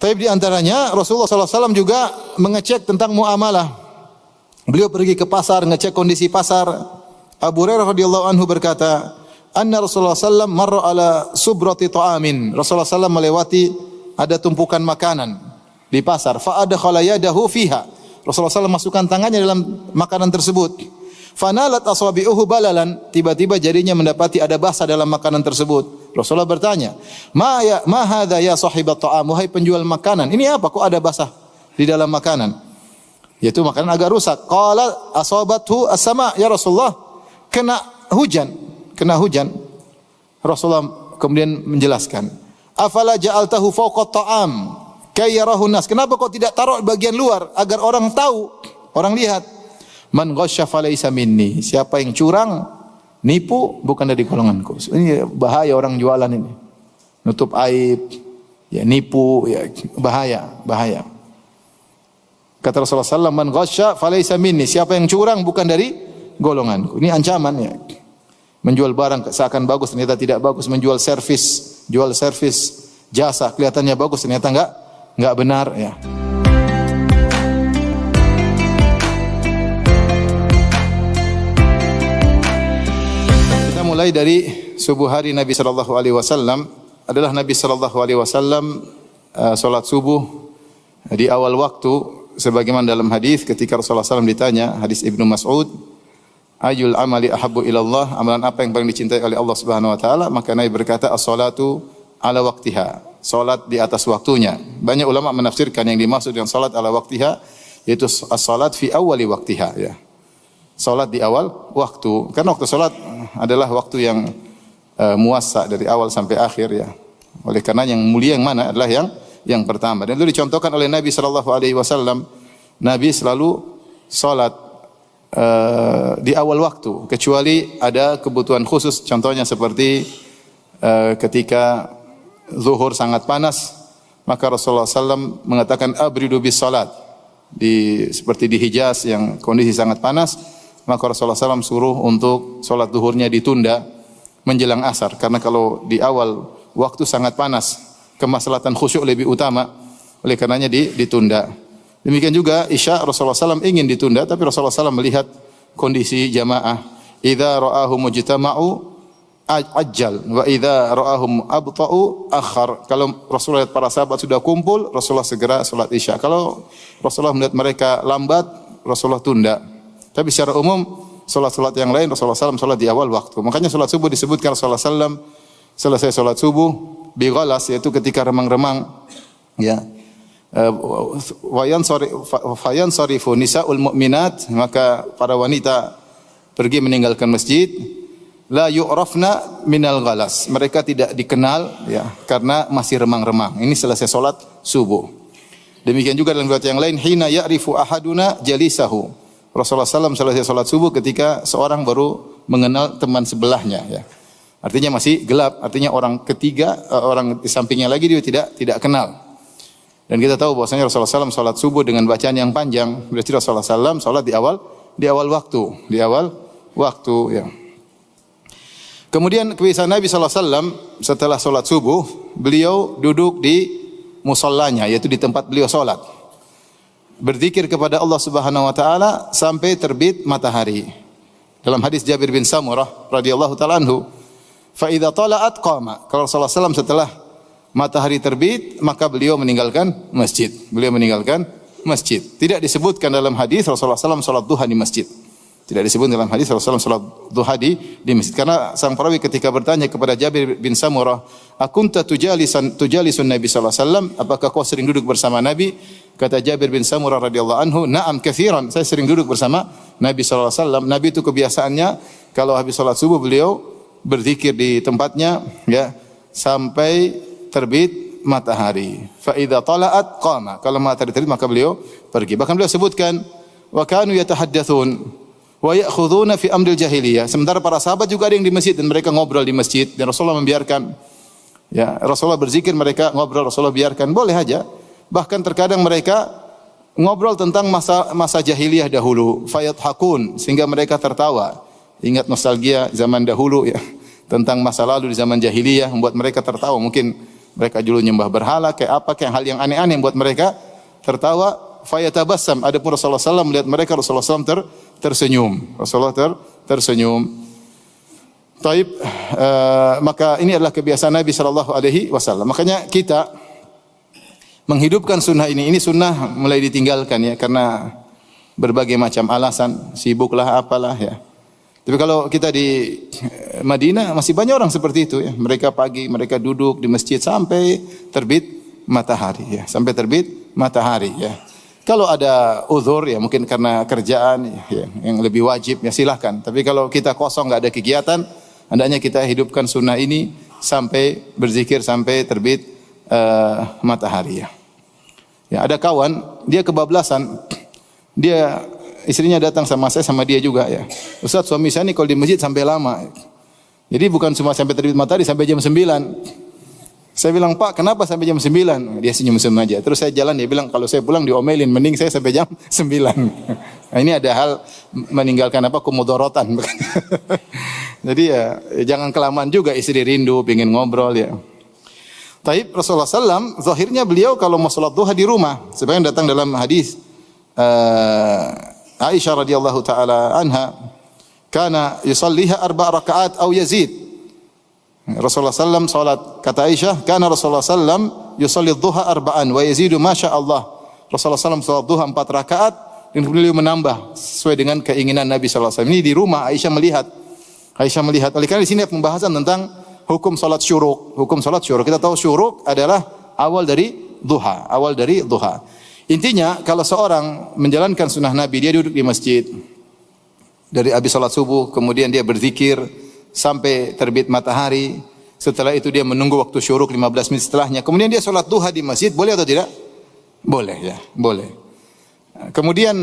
Tapi di antaranya Rasulullah SAW juga mengecek tentang muamalah. Beliau pergi ke pasar, ngecek kondisi pasar. Abu Hurairah radhiyallahu anhu berkata, anna Rasulullah SAW marra ala subrati ta'amin. Rasulullah SAW melewati ada tumpukan makanan di pasar. Fa adkhala yadahu fiha. Rasulullah SAW masukkan tangannya dalam makanan tersebut. Fanalat asabi'uhu balalan. Tiba-tiba jarinya mendapati ada basah dalam makanan tersebut. Rasulullah bertanya, ma hadza ya sahibat ta'am, wahai penjual makanan, ini apa kok ada basah di dalam makanan? Yaitu makanan agak rusak. Qala asabathu as-sama, ya Rasulullah, kena hujan. Rasulullah kemudian menjelaskan, afala ja'altahu fawqa ta'am kay yarahu nas, kenapa kok tidak taruh bagian luar agar orang tahu, orang lihat. Man ghasya falaysa minni, siapa yang curang, nipu, bukan dari golonganku. Ini bahaya orang jualan ini. Nutup aib, ya nipu, ya bahaya. Kata Rasulullah SAW, man ghasya falaysa minni, siapa yang curang bukan dari golonganku. Ini ancaman ya. Menjual barang seakan bagus ternyata tidak bagus, menjual jual servis jasa kelihatannya bagus ternyata enggak benar ya. Mulai dari subuh hari Nabi sallallahu alaihi wasallam adalah Nabi sallallahu alaihi wasallam salat subuh di awal waktu sebagaimana dalam hadis ketika Rasulullah SAW ditanya, hadis Ibnu Mas'ud, ayul amali ahabbu ilallah, amalan apa yang paling dicintai oleh Allah Subhanahu wa taala, maka Nabi berkata as-salatu ala waqtiha, salat di atas waktunya. Banyak ulama menafsirkan yang dimaksud dengan salat ala waqtiha yaitu as-salat fi awwali waqtiha ya. Salat di awal waktu. Karena waktu salat adalah waktu yang muassa dari awal sampai akhir ya. Oleh karena yang mulia yang mana adalah yang pertama. Dan itu dicontohkan oleh Nabi sallallahu alaihi wasallam. Nabi selalu salat di awal waktu kecuali ada kebutuhan khusus, contohnya seperti ketika zuhur sangat panas, maka Rasulullah SAW mengatakan abridu bis salat. Seperti di Hijaz yang kondisi sangat panas, maka Rasulullah SAW suruh untuk salat zuhurnya ditunda menjelang asar, karena kalau di awal waktu sangat panas, kemaslahatan khusyuk lebih utama, oleh karenanya ditunda. Demikian juga Isya, Rasulullah SAW ingin ditunda, tapi Rasulullah SAW melihat kondisi jamaah. Idza ra'ahum mujtama'u ajjal wa idza ra'ahum abta'u akhar. Kalau Rasulullah lihat para sahabat sudah kumpul, Rasulullah segera salat Isya. Kalau Rasulullah melihat mereka lambat, Rasulullah tunda. Tapi secara umum salat-salat yang lain Rasulullah SAW salat di awal waktu. Makanya salat subuh disebutkan Rasulullah SAW selesai salat subuh bi ghalas, yaitu ketika remang-remang ya. Fayan sarifu nisaul mu'minat, maka para wanita pergi meninggalkan masjid. La yu'rafna minal ghalas, mereka tidak dikenal ya karena masih remang-remang. Ini selesai salat subuh. Demikian juga dalam riwayat yang lain, hina ya'rifu ahaduna jalisahu. Rasulullah SAW selesai salat subuh ketika seorang baru mengenal teman sebelahnya ya. Artinya masih gelap, artinya orang ketiga, orang di sampingnya lagi dia tidak kenal. Dan kita tahu bahwasanya Rasulullah SAW salat subuh dengan bacaan yang panjang. Berarti Rasulullah SAW salat di awal waktu ya. Kemudian kebiasaan Nabi SAW setelah salat subuh, beliau duduk di musallanya, yaitu di tempat beliau salat, berzikir kepada Allah Subhanahu wa taala sampai terbit matahari. Dalam hadis Jabir bin Samurah radhiyallahu taala anhu, fa idza tala'at qama. Kalau Rasulullah SAW setelah matahari terbit, maka beliau meninggalkan masjid. Tidak disebutkan dalam hadis Rasulullah SAW salat duha di masjid. Tidak disebut dalam hadis Rasulullah SAW salat duha di masjid. Karena sang perawi ketika bertanya kepada Jabir bin Samurah, akunta tujalisun Nabi sallallahu alaihi wasallam, apakah kau sering duduk bersama Nabi? Kata Jabir bin Samurah radhiyallahu anhu, na'am katsiran, saya sering duduk bersama Nabi sallallahu alaihi wasallam. Nabi itu kebiasaannya kalau habis salat subuh beliau berzikir di tempatnya ya sampai terbit matahari. Fa idza tala'at qama. Kalau matahari terbit maka beliau pergi. Bahkan beliau sebutkan wa kanu yatahaddatsun wa ya'khuduna fi amril jahiliyah. Sementara para sahabat juga ada yang di masjid dan mereka ngobrol di masjid, dan Rasulullah membiarkan. Ya, Rasulullah berzikir, mereka ngobrol, Rasulullah biarkan, boleh aja. Bahkan terkadang mereka ngobrol tentang masa jahiliyah dahulu, fayathakun, sehingga mereka tertawa. Ingat nostalgia zaman dahulu ya, tentang masa lalu di zaman jahiliyah, membuat mereka tertawa. Mungkin Mereka dulu nyembah berhala, kayak apa, kayak hal yang aneh-aneh yang buat mereka tertawa. Fayatabassam. Adapun Rasulullah SAW melihat mereka, Rasulullah SAW tersenyum. Rasulullah tersenyum. Taib, maka ini adalah kebiasaan Nabi SAW. Makanya kita menghidupkan sunnah ini sunnah mulai ditinggalkan ya, karena berbagai macam alasan, sibuklah apalah ya. Tapi kalau kita di Madinah masih banyak orang seperti itu ya. Mereka pagi mereka duduk di masjid sampai terbit matahari ya, sampai terbit matahari ya. Kalau ada uzur ya mungkin karena kerjaan ya, yang lebih wajib ya silahkan. Tapi kalau kita kosong enggak ada kegiatan, hendaknya kita hidupkan sunnah ini sampai berzikir sampai terbit matahari ya. Ya, ada kawan dia kebablasan. Dia istrinya datang sama saya sama dia juga ya. Ustaz, suami saya ini kalau di masjid sampai lama. Jadi bukan cuma sampai terbit matahari, sampai jam 9. Saya bilang, "Pak, kenapa sampai jam 9?" Dia senyum-senyum aja. Terus saya jalan, dia bilang, "Kalau saya pulang diomelin, mending saya sampai jam 9." Nah, ini ada hal meninggalkan kumudorotan. Jadi ya jangan kelamaan juga, istri rindu, pengen ngobrol ya. Taib, Rasulullah SAW, zahirnya beliau kalau mau salat duha di rumah. Sebenarnya datang dalam hadis Aisyah radhiyallahu taala anha, kana yusalliha 4 rakaat atau yazid. Rasulullah sallam salat, kata Aisyah, kana Rasulullah sallam yusalli dhuha 4 wa yazidu masya Allah. Rasulullah sallam salat duha 4 rakaat dan beliau menambah sesuai dengan keinginan Nabi sallallahu alaihi wasallam. Ini di rumah Aisyah melihat. Oleh karena di sini ada pembahasan tentang hukum salat syuruk. Hukum salat syuruk. Kita tahu syuruk adalah awal dari duha. Intinya kalau seorang menjalankan sunnah Nabi, dia duduk di masjid dari habis salat subuh, kemudian dia berzikir sampai terbit matahari. Setelah itu dia menunggu waktu syuruk 15 menit setelahnya. Kemudian dia salat duha di masjid, boleh atau tidak? Boleh ya, boleh. Kemudian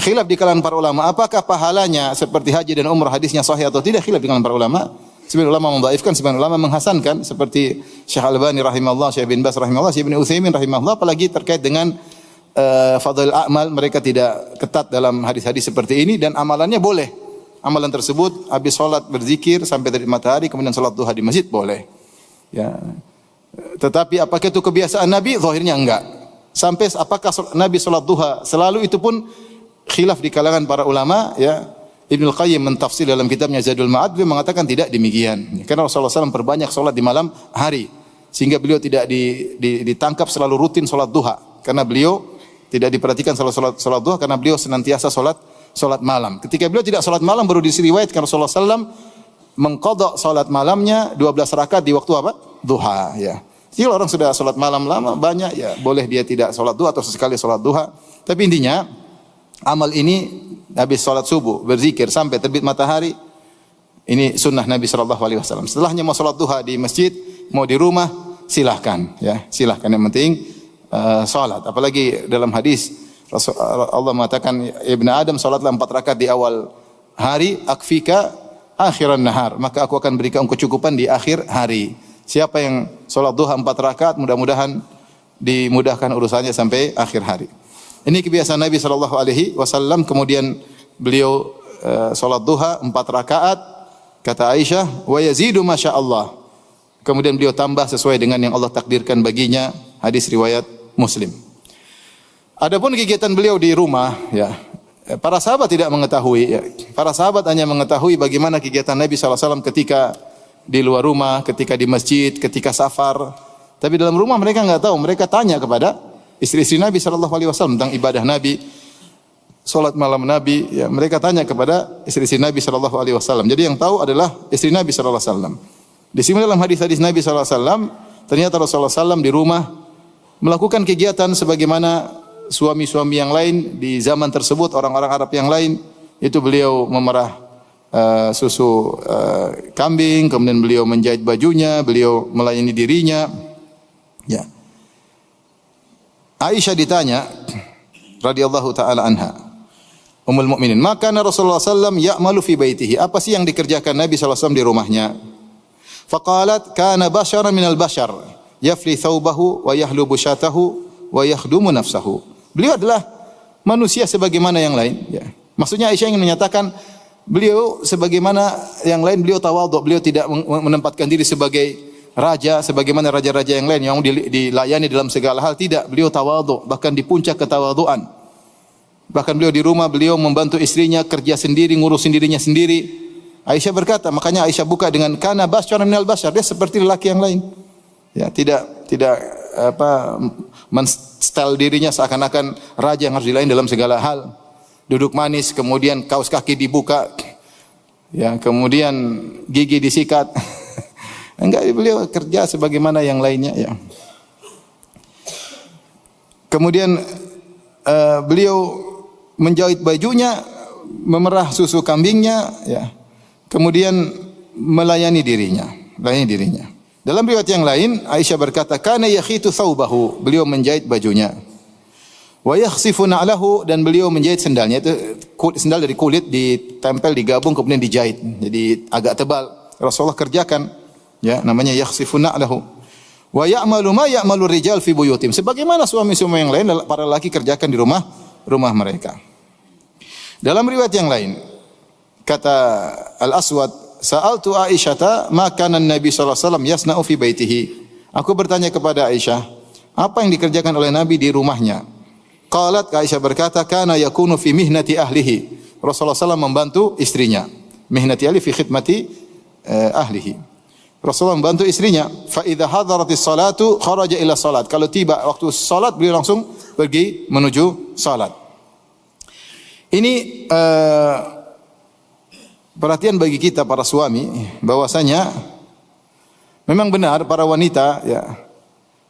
khilaf di kalangan para ulama, apakah pahalanya seperti haji dan umrah hadisnya sahih atau tidak? Khilaf di kalangan para ulama. Sebagian ulama mendhaifkan, sebagian ulama menghasankan seperti Syekh Al-Albani rahimahullah, Syekh bin Baz rahimahullah, Syekh bin Utsaimin rahimahullah, apalagi terkait dengan fadhil amal, mereka tidak ketat dalam hadis-hadis seperti ini dan amalannya boleh. Amalan tersebut habis salat berzikir sampai terbit matahari kemudian salat duha di masjid boleh. Ya. Tetapi apakah itu kebiasaan Nabi? Zahirnya enggak. Sampai apakah Nabi salat duha selalu, itu pun khilaf di kalangan para ulama ya. Ibnu Qayyim mentafsir dalam kitabnya Zadul Ma'ad, beliau mengatakan tidak demikian. Karena Rasulullah SAW perbanyak salat di malam hari sehingga beliau tidak ditangkap selalu rutin salat duha. Karena beliau tidak diperhatikan salat duha karena beliau senantiasa salat malam. Ketika beliau tidak salat malam baru diriwayatkan Rasulullah SAW mengqadha salat malamnya 12 rakaat di waktu apa? Duha ya. Jadi orang sudah salat malam lama banyak ya, boleh dia tidak salat duha atau sesekali salat duha. Tapi intinya amal ini habis salat subuh berzikir sampai terbit matahari, ini sunnah Nabi sallallahu alaihi wasallam. Setelahnya mau salat duha di masjid, mau di rumah silahkan ya, silahkan, yang penting salat. Apalagi dalam hadis Allah mengatakan, Ibnu Adam salatlah 4 rakaat di awal hari, akfika akhiran nahar, maka aku akan berikan kecukupan di akhir hari. Siapa yang salat duha 4 rakaat, mudah-mudahan dimudahkan urusannya sampai akhir hari. Ini kebiasaan Nabi sallallahu alaihi wasallam. Kemudian beliau salat duha 4 rakaat, kata Aisyah, wa yazidu masya Allah. Kemudian beliau tambah sesuai dengan yang Allah takdirkan baginya. Hadis riwayat Muslim. Adapun kegiatan beliau di rumah ya, para sahabat tidak mengetahui ya. Para sahabat hanya mengetahui bagaimana kegiatan Nabi sallallahu alaihi wasallam ketika di luar rumah, ketika di masjid, ketika safar. Tapi dalam rumah mereka enggak tahu. Mereka tanya kepada istri-istri Nabi sallallahu alaihi wasallam tentang ibadah Nabi, salat malam Nabi ya, mereka tanya kepada istri-istri Nabi sallallahu alaihi wasallam. Jadi yang tahu adalah istri Nabi sallallahu alaihi wasallam. Di sini dalam hadis-hadis Nabi sallallahu alaihi wasallam, ternyata Rasulullah sallallahu di rumah melakukan kegiatan sebagaimana suami-suami yang lain di zaman tersebut, orang-orang Arab yang lain, itu beliau memerah susu kambing, kemudian beliau menjahit bajunya, beliau melayani dirinya. Ya. Aisyah ditanya radhiyallahu taala anha, Ummul Mukminin, maka Rasulullah sallallahu ya'malu fi baitihi, apa sih yang dikerjakan Nabi sallallahu alaihi wasallam di rumahnya? Faqalat kana basyaran minal basyar yafli thawbahu wa yahlubu syatahu wa yakhdumu nafsahu. Beliau adalah manusia sebagaimana yang lain ya. Maksudnya Aisyah ingin menyatakan beliau sebagaimana yang lain, beliau tawadhu, beliau tidak menempatkan diri sebagai raja sebagaimana raja-raja yang lain yang dilayani dalam segala hal. Tidak, beliau tawadhu, bahkan di puncak ketawadhuan. Bahkan beliau di rumah beliau membantu istrinya kerja sendiri, ngurus dirinya sendiri. Aisyah berkata, makanya Aisyah buka dengan kana basyaran minal basyar, dia seperti lelaki yang lain. Ya, tidak menstel dirinya seakan-akan raja yang harus dilayani dalam segala hal. Duduk manis, kemudian kaos kaki dibuka, ya, kemudian gigi disikat. Enggak, beliau kerja sebagaimana yang lainnya, ya. Kemudian beliau menjahit bajunya, memerah susu kambingnya, ya. Kemudian melayani dirinya. Dalam riwayat yang lain, Aisyah berkata, kana yakhitu thawbahu, beliau menjahit bajunya. Wa yakhsifu na'lahu, dan beliau menjahit sendalnya. Itu sendal dari kulit ditempel, digabung, kemudian dijahit. Jadi agak tebal. Rasulullah kerjakan, ya, namanya yakhsifu na'lahu. Wa ya'malu ma ya'malu rijal fi buyutim. Sebagaimana suami-suami yang lain, para lelaki kerjakan di rumah mereka. Dalam riwayat yang lain, kata Al-Aswad, sa'altu Aisyata ma kana Nabi sallallahu alaihi wasallam yasna'u fi baitihi. Aku bertanya kepada Aisyah, apa yang dikerjakan oleh Nabi di rumahnya? Qalat, Aisyah berkata, kana yakunu fi mihnati ahlihi. Rasulullah SAW membantu istrinya. Mihnati ahli fi khidmati ahlihi. Rasulullah membantu istrinya. Fa idza hadaratis salatu kharaja ila salat. Kalau tiba waktu salat beliau langsung pergi menuju salat. Ini perhatian bagi kita para suami, bahwasanya memang benar para wanita, ya,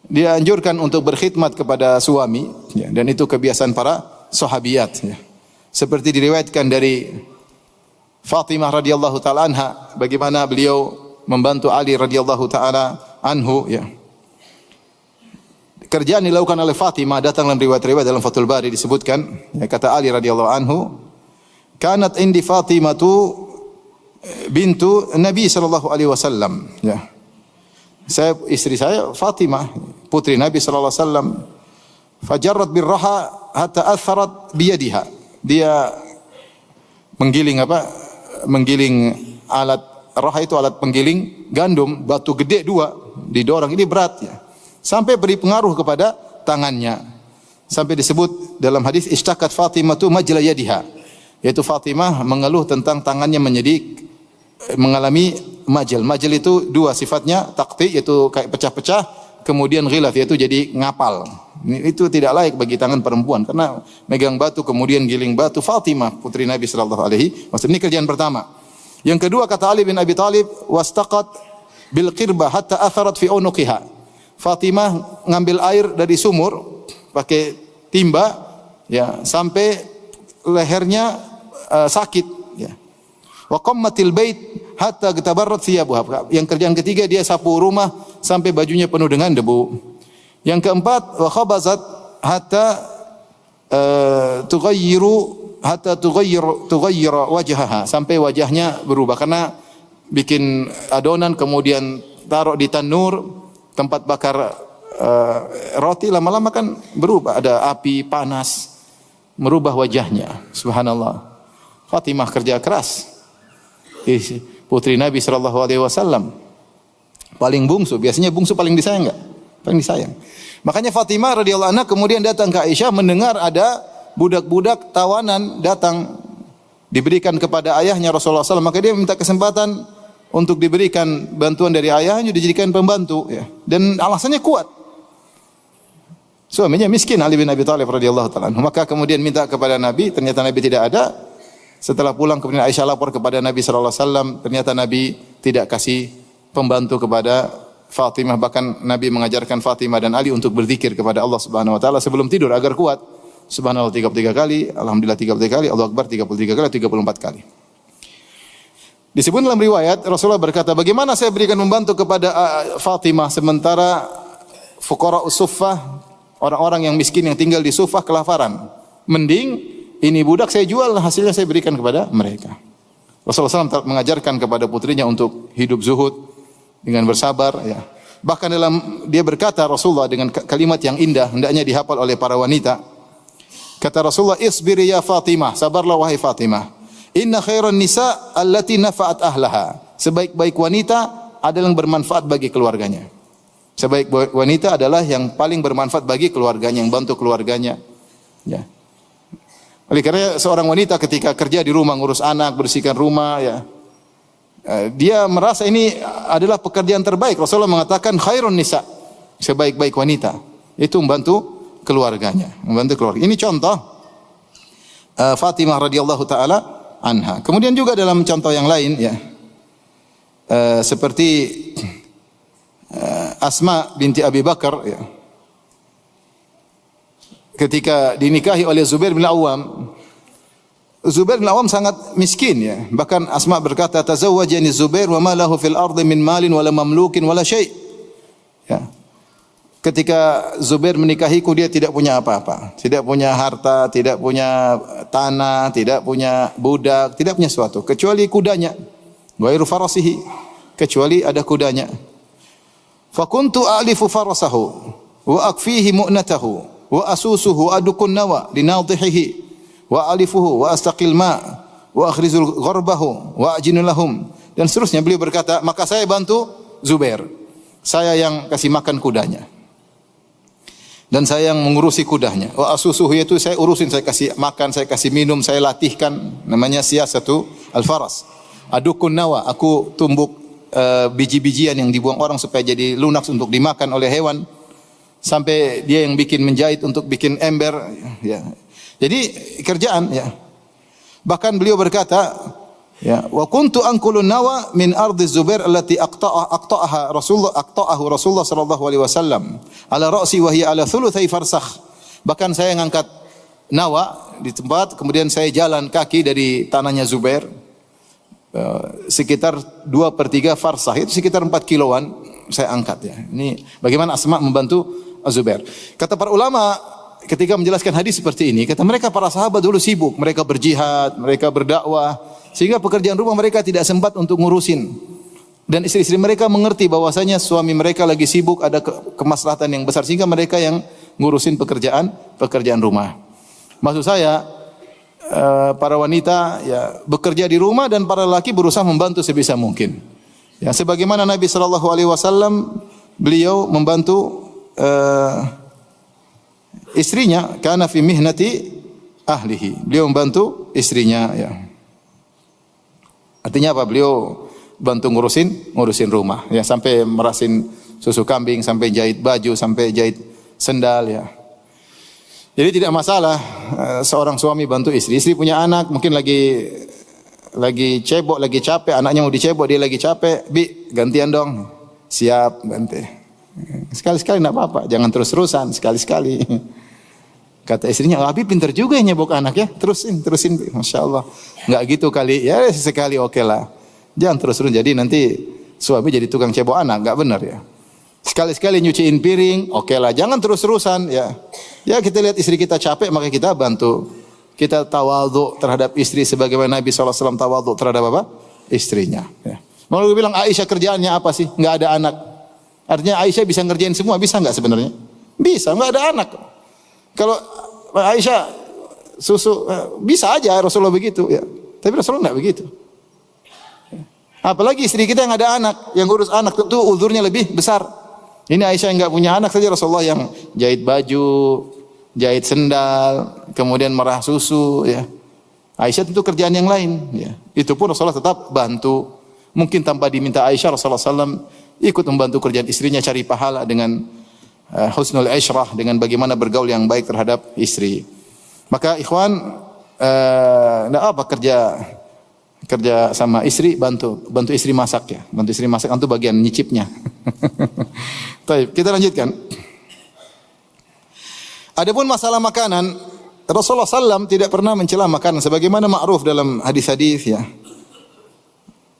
dianjurkan untuk berkhidmat kepada suami, ya, dan itu kebiasaan para sahabiyat, ya. Seperti diriwayatkan dari Fatimah radhiyallahu taala anha, bagaimana beliau membantu Ali radhiyallahu taala anhu, ya. Kerjaan dilakukan oleh Fatimah datang dalam riwayat-riwayat dalam Fathul Bari disebutkan, ya, kata Ali radhiyallahu anhu, kanat indi Fatimatu bintu Nabi sallallahu alaihi wasallam, ya. Istri saya Fatimah, putri Nabi sallallahu alaihi wasallam. Fajarrat birraha hatta atharat biyadiha. Dia menggiling alat raha, itu alat penggiling gandum, batu gede 2 didorong, ini berat, ya. Sampai beri pengaruh kepada tangannya. Sampai disebut dalam hadis ishtakat Fatimatu majla yadiha. Yaitu Fatimah mengeluh tentang tangannya mengalami majal. Majal itu 2 sifatnya, taqti yaitu kayak pecah-pecah, kemudian ghilaf yaitu jadi ngapal. Itu tidak layak bagi tangan perempuan karena megang batu kemudian giling batu. Fatimah putri Nabi sallallahu alaihi wasallam, ini kerjaan pertama. Yang kedua, kata Ali bin Abi Thalib, wastaqat bil qirbah hatta atharat fi unuqiha. Fatimah ngambil air dari sumur pakai timba, ya, sampai lehernya sakit, ya. Wa qammatil bait hatta getabarrat thiyabuha. Yang kerjaan ketiga, dia sapu rumah sampai bajunya penuh dengan debu. Yang keempat, wa khabazat hatta tughayyira wajhaha, sampai wajahnya berubah karena bikin adonan kemudian taruh di tanur tempat bakar roti, lama-lama kan berubah, ada api panas merubah wajahnya. Subhanallah. Fatimah kerja keras. Putri Nabi sallallahu alaihi wasallam, paling bungsu, biasanya bungsu paling disayang enggak? Paling disayang. Makanya Fatimah radhiyallahu anha kemudian datang ke Aisyah mendengar ada budak-budak tawanan datang diberikan kepada ayahnya Rasulullah SAW, maka dia minta kesempatan untuk diberikan bantuan dari ayahnya, dijadikan pembantu, ya. Dan alasannya kuat. Suaminya miskin, Ali bin Abi Thalib radhiyallahu taala anhu. Maka kemudian minta kepada Nabi, ternyata Nabi tidak ada. Setelah pulang kemudian Aisyah lapor kepada Nabi sallallahu alaihi wasallam, ternyata Nabi tidak kasih pembantu kepada Fatimah, bahkan Nabi mengajarkan Fatimah dan Ali untuk berzikir kepada Allah Subhanahu wa taala sebelum tidur agar kuat. Subhanallah 33 kali, alhamdulillah 33 kali, Allahu akbar 33 kali, 34 kali. Disebut dalam riwayat Rasulullah berkata, bagaimana saya berikan membantu kepada Fatimah sementara fuqara usuffah, orang-orang yang miskin yang tinggal di Sufah kelaparan. Mending ini budak saya jual, hasilnya saya berikan kepada mereka. Rasulullah SAW mengajarkan kepada putrinya untuk hidup zuhud dengan bersabar, ya. Bahkan dia berkata Rasulullah dengan kalimat yang indah, hendaknya dihafal oleh para wanita. Kata Rasulullah, isbiri ya Fatimah, sabarlah wahai Fatimah. Inna khairan nisa allati nafa'at ahlaha. Sebaik-baik wanita adalah yang bermanfaat bagi keluarganya. Sebaik wanita adalah yang paling bermanfaat bagi keluarganya, yang bantu keluarganya. Ya. Oleh karena seorang wanita ketika kerja di rumah, ngurus anak, bersihkan rumah, ya, dia merasa ini adalah pekerjaan terbaik. Rasulullah mengatakan khairun nisa, sebaik-baik wanita itu membantu keluarganya, membantu keluarga. Ini contoh Fatimah radhiyallahu taala anha. Kemudian juga dalam contoh yang lain, ya, seperti Asma binti Abi Bakar, ya, ketika dinikahi oleh Zubair bin Awam. Zubair bin Awam sangat miskin, ya. Bahkan Asma berkata, "Tazawwajani Zubair wa ma lahu fil ardi min malin wala mamlukin wala syai'." Ya. Ketika Zubair menikahiku, dia tidak punya apa-apa, tidak punya harta, tidak punya tanah, tidak punya budak, tidak punya sesuatu kecuali kudanya. Ghairu farasihi, kecuali ada kudanya. Fa kuntu a'lifu farasahu wa akfihi mu'natahu wa asusuhu adukun nawa linadhihi wa alifuhu wa astaqil ma wa akhrizul gharbahu wa ajinu lahum, dan seterusnya. Beliau berkata, maka saya bantu Zubair, saya yang kasih makan kudanya dan saya yang mengurusi kudanya. Wa asusuhu, yaitu saya urusin, saya kasih makan, saya kasih minum, saya latihkan, namanya siyasatu al-faras. Adukun nawa, aku tumbuk biji-bijian yang dibuang orang supaya jadi lunak untuk dimakan oleh hewan, sampai dia yang bikin menjahit untuk bikin ember, ya. Jadi kerjaan, ya. Bahkan beliau berkata, ya, wa kuntu anqulun nawa min ardi Zubair allati aqta'aha Rasulullah sallallahu alaihi wasallam ala ra'si wa hiya ala thulutsai farsakh. Bahkan saya ngangkat nawa di tempat, kemudian saya jalan kaki dari tanahnya Zubair sekitar 2/3 farsakh, itu sekitar 4 kiloan saya angkat, ya. Ini bagaimana Asma membantu Zubair. Kata para ulama ketika menjelaskan hadis seperti ini, kata mereka para sahabat dulu sibuk, mereka berjihad, mereka berdakwah, sehingga pekerjaan rumah mereka tidak sempat untuk ngurusin. Dan istri-istri mereka mengerti bahwasanya suami mereka lagi sibuk, ada kemaslahatan yang besar, sehingga mereka yang ngurusin pekerjaan rumah. Maksud saya, para wanita, ya, bekerja di rumah dan para laki berusaha membantu sebisa mungkin. Ya, sebagaimana Nabi sallallahu alaihi wasallam, beliau membantu istrinya, kana fi mihnati ahlihi. Beliau membantu istrinya, ya. Artinya apa? Beliau bantu ngurusin rumah, ya, sampai merasin susu kambing, sampai jahit baju, sampai jahit sendal, ya. Jadi tidak masalah seorang suami bantu istri. Istri punya anak, mungkin lagi cebok, lagi capek, anaknya mau dicebok, dia lagi capek, "Bi, gantian dong." Siap, ganti. Sekali-sekali enggak apa-apa, jangan terus-terusan, sekali-sekali. Kata istrinya, "Abi pintar juga ya nyebok anak, ya. Terusin, Masya Allah." Enggak gitu kali, ya sekali oke lah. Jangan terus-terusan, jadi nanti suami jadi tukang cebok anak, enggak benar, ya. Sekali-sekali nyuciin piring, oke lah. Jangan terus-terusan, ya. Ya kita lihat istri kita capek, maka kita bantu. Kita tawadhu terhadap istri sebagaimana Nabi SAW tawadhu terhadap apa? Istrinya, ya. Mau bilang Aisyah kerjaannya apa sih? Enggak ada anak. Artinya Aisyah bisa ngerjain semua, bisa enggak sebenarnya? Bisa, enggak ada anak. Kalau Aisyah susu, bisa aja Rasulullah begitu, ya. Tapi Rasulullah enggak begitu. Apalagi istri kita yang ada anak, yang urus anak, tentu uzurnya lebih besar. Ini Aisyah yang enggak punya anak saja, Rasulullah yang jahit baju, jahit sendal, kemudian merah susu, ya. Aisyah tentu kerjaan yang lain, ya. Itu pun Rasulullah tetap bantu. Mungkin tanpa diminta Aisyah, Rasulullah SAW ikut membantu kerjaan istrinya, cari pahala dengan husnul isyrah, dengan bagaimana bergaul yang baik terhadap istri. Maka ikhwan, enggak apa kerja sama istri, bantu istri masak, ya. Bantu istri masak itu bagian nyicipnya. Baik, kita lanjutkan. Adapun masalah makanan, Rasulullah SAW tidak pernah mencela makanan sebagaimana ma'ruf dalam hadis-hadis, ya.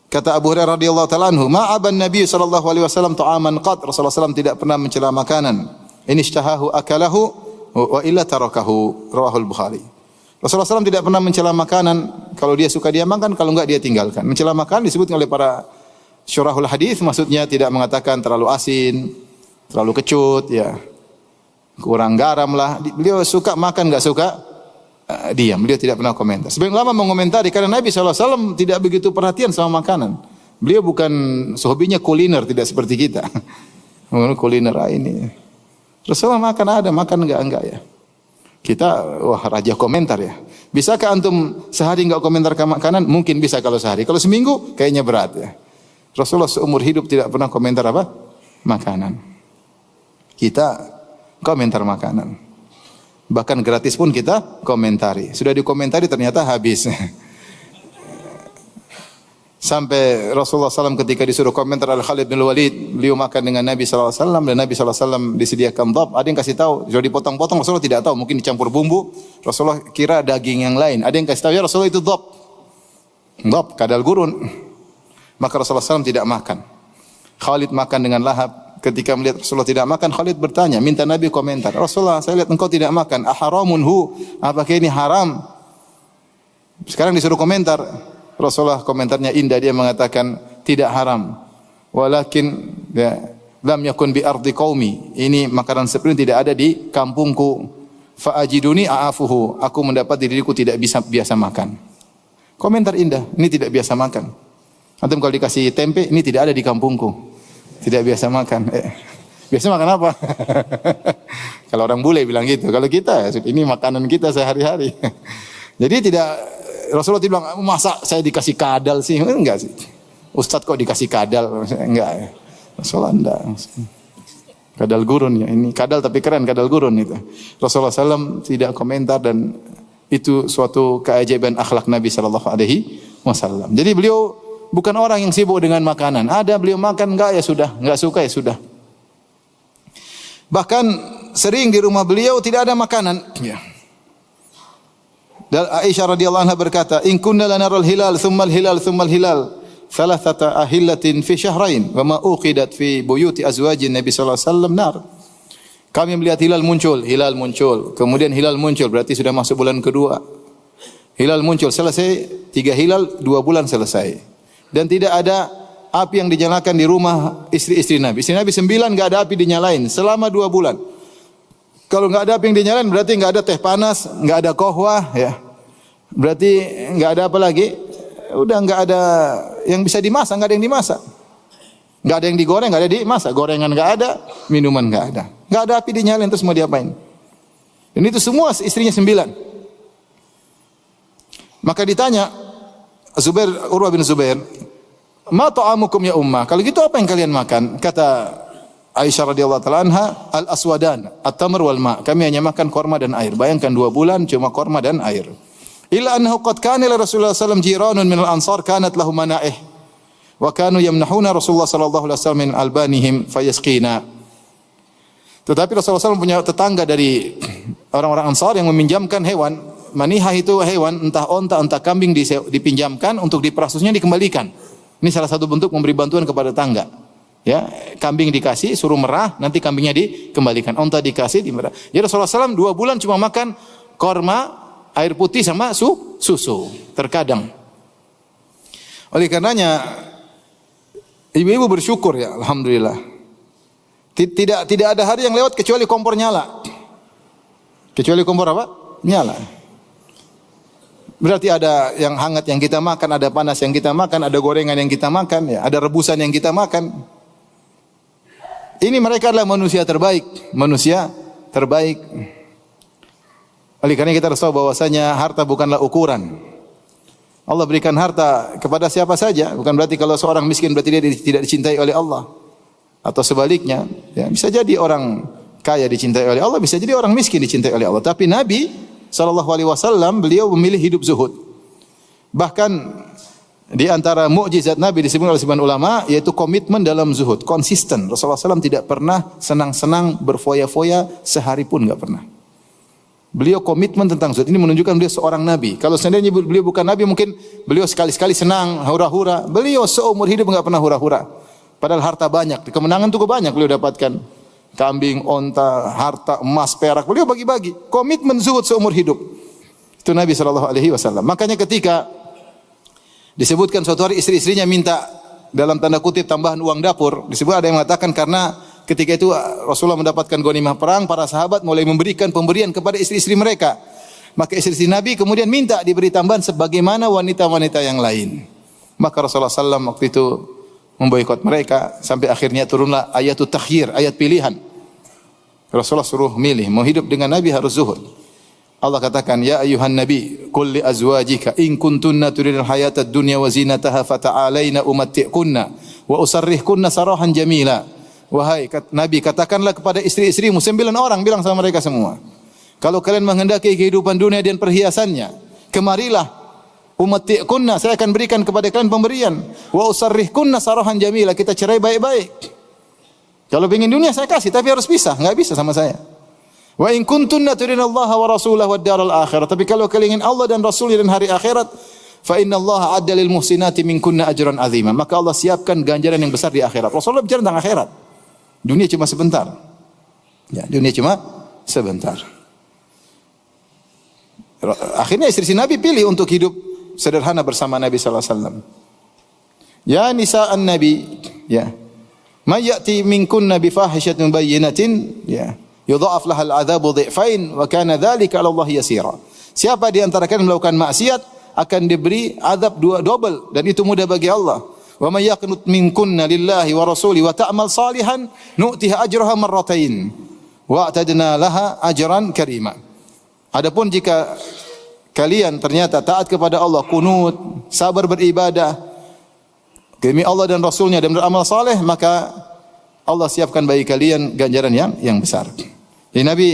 Kata Abu Hurairah radhiyallahu ta'ala anhu, "Ma'aban Nabi sallallahu alaihi wasallam ta'aman qad." Rasulullah SAW tidak pernah mencela makanan. "In ishtahahu akalahu wa illa tarakahu." Rawahul Bukhari. Rasulullah SAW tidak pernah mencela makanan. Kalau dia suka dia makan, kalau enggak dia tinggalkan. Mencela makanan disebut oleh para syurahul hadis, maksudnya tidak mengatakan terlalu asin, terlalu kecut, ya. Kurang garam lah. Beliau suka makan, enggak suka diam. Beliau tidak pernah komentar. Sebagian ulama mengomentari karena Nabi SAW tidak begitu perhatian sama makanan. Beliau bukan hobinya kuliner, tidak seperti kita. Kuliner ini. Rasulullah makan ada, makan enggak ya. Kita wah raja komentar ya. Bisakah antum sehari enggak komentar ke makanan? Mungkin bisa kalau sehari. Kalau seminggu kayaknya berat ya. Rasulullah seumur hidup tidak pernah komentar apa? Makanan. Kita komentar makanan. Bahkan gratis pun kita komentari. Sudah dikomentari ternyata habis. Sampai Rasulullah SAW ketika disuruh komentar oleh Khalid bin Walid, beliau makan dengan Nabi SAW dan Nabi SAW disediakan dhab. Ada yang kasih tahu, sudah dipotong-potong, Rasulullah tidak tahu, mungkin dicampur bumbu. Rasulullah kira daging yang lain. Ada yang kasih tahu, ya Rasulullah itu dhab. Dhab, kadal gurun. Maka Rasulullah SAW tidak makan. Khalid makan dengan lahap. Ketika melihat Rasulullah tidak makan, Khalid bertanya, minta Nabi komentar. Rasulullah, saya lihat engkau tidak makan. Aharamun hu, apakah ini haram? Sekarang disuruh komentar. Rasulullah komentarnya indah, dia mengatakan tidak haram. Walakin ya, lam yakun bi ardi qaumi. Ini makanan seperti ini tidak ada di kampungku. Fa ajiduni a'afuhu. Aku mendapat diriku tidak bisa biasa makan. Komentar indah, ini tidak biasa makan. Antum kalau dikasih tempe, ini tidak ada di kampungku. Tidak biasa makan. Biasa makan apa? Kalau orang bule bilang gitu. Kalau kita, ini makanan kita sehari-hari. Jadi tidak, Rasulullah tidak bilang, masa saya dikasih kadal sih? Enggak sih. Ustadz kok dikasih kadal? Enggak. Rasulullah enggak. Kadal gurun ya. Ini kadal tapi keren, kadal gurun itu. Rasulullah SAW tidak komentar dan itu suatu keajaiban akhlak Nabi SAW. Jadi beliau bukan orang yang sibuk dengan makanan. Ada beliau makan enggak ya sudah, enggak suka ya sudah. Bahkan sering di rumah beliau tidak ada makanan. Ya. Dan Aisyah radhiyallahu anha berkata, "In kunna lanaral hilal, thumma al-hilal, thumma al-hilal, thalathata ahillatin fi syahrain, wa ma uqidat fi buyuti azwajin Nabi sallallahu alaihi wasallam nar." Kami melihat hilal muncul, kemudian hilal muncul, berarti sudah masuk bulan kedua. Hilal muncul, selesai 3 hilal, 2 bulan selesai. Dan tidak ada api yang dinyalakan di rumah istri-istri Nabi. Istri Nabi 9 enggak ada api dinyalain selama 2 bulan. Kalau enggak ada api yang dinyalain berarti enggak ada teh panas, enggak ada kohwah ya. Berarti enggak ada apa lagi? Udah enggak ada yang bisa dimasak, enggak ada yang dimasak. Enggak ada yang digoreng, enggak ada dimasak. Gorengan enggak ada, minuman enggak ada. Enggak ada api dinyalain terus mau diapain? Dan itu semua istrinya 9. Maka ditanya Urwah bin Zubair, "Ma ta'amukum ya ummah?" Kalau gitu apa yang kalian makan? Kata Aisyah radhiyallahu taala anha, al-aswadan, at-tamr wal ma. Kami hanya makan korma dan air. Bayangkan 2 bulan cuma korma dan air. Illa annahu qad kana li Rasulullah sallallahu alaihi wasallam jiranun min al-ansar kanat lahu mana'ih. Wa kanu yamnahuna Rasulullah sallallahu alaihi wasallam min albanihim fayasqina. Tetapi Rasulullah SAW punya tetangga dari orang-orang Ansar yang meminjamkan hewan. Manihah itu hewan, entah onta, entah kambing dipinjamkan untuk diperasusnya dikembalikan. Ini salah satu bentuk memberi bantuan kepada tetangga. Ya, kambing dikasih, suruh merah, nanti kambingnya dikembalikan. Onta dikasih, dimerah. Jadi Rasulullah SAW 2 bulan cuma makan korma, air putih sama susu. Terkadang. Oleh karenanya, ibu-ibu bersyukur ya, alhamdulillah. Tidak ada hari yang lewat kecuali kompor nyala. Kecuali kompor apa? Nyala. Berarti ada yang hangat yang kita makan, ada panas yang kita makan, ada gorengan yang kita makan, ya, ada rebusan yang kita makan. Ini mereka adalah manusia terbaik. Oleh karena kita harus tahu bahwasanya harta bukanlah ukuran. Allah berikan harta kepada siapa saja, bukan berarti kalau seorang miskin berarti dia tidak dicintai oleh Allah. Atau sebaliknya, ya, bisa jadi orang kaya dicintai oleh Allah, bisa jadi orang miskin dicintai oleh Allah. Tapi Nabi SAW beliau memilih hidup zuhud. Bahkan di antara mukjizat Nabi disebut oleh sebagian ulama yaitu komitmen dalam zuhud, konsisten. Rasulullah SAW tidak pernah senang-senang berfoya-foya sehari pun enggak pernah. Beliau komitmen tentang zuhud. Ini menunjukkan beliau seorang nabi. Kalau seandainya beliau bukan nabi mungkin beliau sekali-sekali senang hura-hura. Beliau seumur hidup enggak pernah hura-hura. Padahal harta banyak, kemenangan itu banyak beliau dapatkan. Kambing, onta, harta, emas, perak, beliau bagi-bagi. Komitmen zuhud seumur hidup. Itu Nabi SAW. Makanya ketika disebutkan suatu hari istri-istrinya minta dalam tanda kutip tambahan uang dapur. Disebut ada yang mengatakan karena ketika itu Rasulullah mendapatkan ghanimah perang, para sahabat mulai memberikan pemberian kepada istri-istri mereka. Maka istri-istri Nabi kemudian minta diberi tambahan sebagaimana wanita-wanita yang lain. Maka Rasulullah SAW waktu itu memboikot mereka sampai akhirnya turunlah ayatut takhyir, ayat pilihan. Rasulullah suruh milih, mau hidup dengan Nabi harus zuhud. Allah katakan, ya ayuhan nabi, qul li azwajika in kuntunna turidul hayatad dunya wa zinataha fata'alaina umatti'kunna wa usarrihkunna sarahan jamila. Wahai Nabi, katakanlah kepada istri-istrimu, 9 orang, bilang sama mereka semua, kalau kalian menghendaki kehidupan dunia dan perhiasannya, kemarilah, umatti'kunna, saya akan berikan kepada kalian pemberian, wa usarrihkunna sarahan jamila, kita cerai baik-baik. Kalau ingin dunia saya kasih, tapi harus pisah, enggak bisa sama saya. Wa in kuntunna turinallaha wa rasulahu wad daral akhirah, tapi kalau kalian ingin Allah dan Rasulnya dan hari akhirat, fa innallaha adda lil muhsinati minkunna ajran azima, maka Allah siapkan ganjaran yang besar di akhirat. Rasulullah bicara tentang akhirat. Dunia cuma sebentar. Ya, dunia cuma sebentar. Akhirnya istri Nabi pilih untuk hidup sederhana bersama Nabi sallallahu alaihi wasallam. Ya nisa'an Nabi, ya. May ya'ti minkunna bi fahishatin bayyinatin, ya. Yudha'af lahal 'adzabu dhi'fain wa kana dzalika 'ala Allah yasira. Siapa di antara kalian melakukan maksiat akan diberi azab double dan itu mudah bagi Allah. Wa may yaqnut minkunna lillahi wa rasuli wa ta'mal salihan nu'tiha ajraha marratain wa a'tadna laha ajran karima. Adapun jika kalian ternyata taat kepada Allah, kunut, sabar beribadah demi Allah dan Rasulnya dan beramal saleh, maka Allah siapkan bagi kalian ganjaran yang besar. Jadi Nabi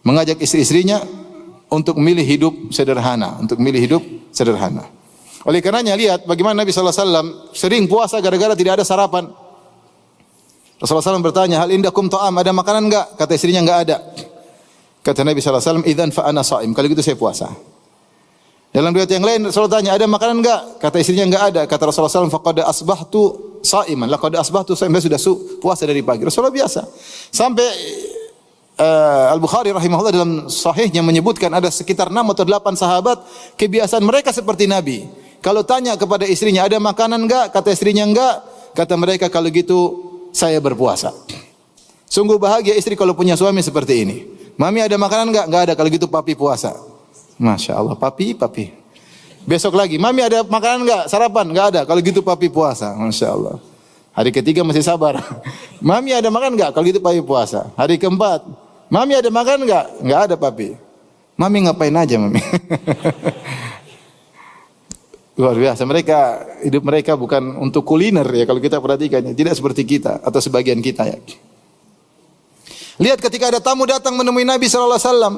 mengajak istri-istrinya untuk milih hidup sederhana, Oleh karenanya lihat bagaimana Nabi sallallahu alaihi wasallam sering puasa gara-gara tidak ada sarapan. Rasulullah SAW bertanya, hal indakum ta'am, ada makanan enggak? Kata istrinya enggak ada. Kata Nabi sallallahu alaihi wasallam, idzan fa ana shaim, kalau gitu saya puasa. Dalam riwayat yang lain Rasulullah tanya, ada makanan enggak? Kata istrinya enggak ada. Kata Rasulullah SAW, faqad asbahtu shaiman, laqad asbahtu shaiman, sudah puasa dari pagi. Rasulullah biasa. Sampai Al-Bukhari rahimahullah dalam sahihnya menyebutkan ada sekitar 6 atau 8 sahabat kebiasaan mereka seperti Nabi. Kalau tanya kepada istrinya, ada makanan enggak? Kata istrinya enggak. Kata mereka, kalau gitu saya berpuasa. Sungguh bahagia istri kalau punya suami seperti ini. Mami ada makanan enggak? Enggak ada. Kalau gitu papi puasa. Masya Allah, papi. Besok lagi, mami ada makanan enggak? Sarapan? Enggak ada. Kalau gitu papi puasa. Masya Allah. Hari ketiga masih sabar. Mami ada makan enggak? Kalau gitu papi puasa. Hari keempat, mami ada makan enggak? Enggak ada papi. Mami ngapain aja mami? Luar biasa. Hidup mereka bukan untuk kuliner ya, kalau kita perhatikan. Tidak seperti kita atau sebagian kita ya. Lihat ketika ada tamu datang menemui Nabi sallallahu alaihi wasallam,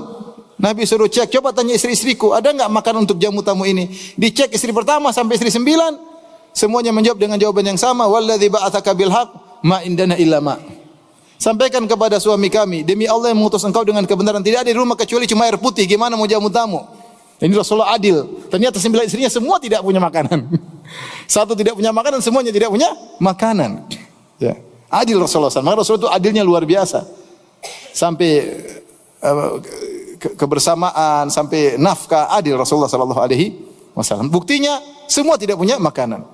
Nabi suruh cek, coba tanya istri-istriku, ada enggak makanan untuk jamu tamu ini? Dicek istri pertama sampai istri 9, semuanya menjawab dengan jawaban yang sama, walladzi ba'atsaka bil haqq ma indana illa ma. Sampaikan kepada suami kami, demi Allah yang mengutus engkau dengan kebenaran, tidak ada di rumah kecuali cuma air putih, gimana mau jamu tamu? Ini Rasulullah adil. Ternyata 9 istrinya semua tidak punya makanan. Satu tidak punya makanan, semuanya tidak punya makanan. Ya. Adil Rasulullah SAW. Maka Rasulullah itu adilnya luar biasa. Sampai kebersamaan, sampai nafkah, adil Rasulullah SAW. Buktinya semua tidak punya makanan.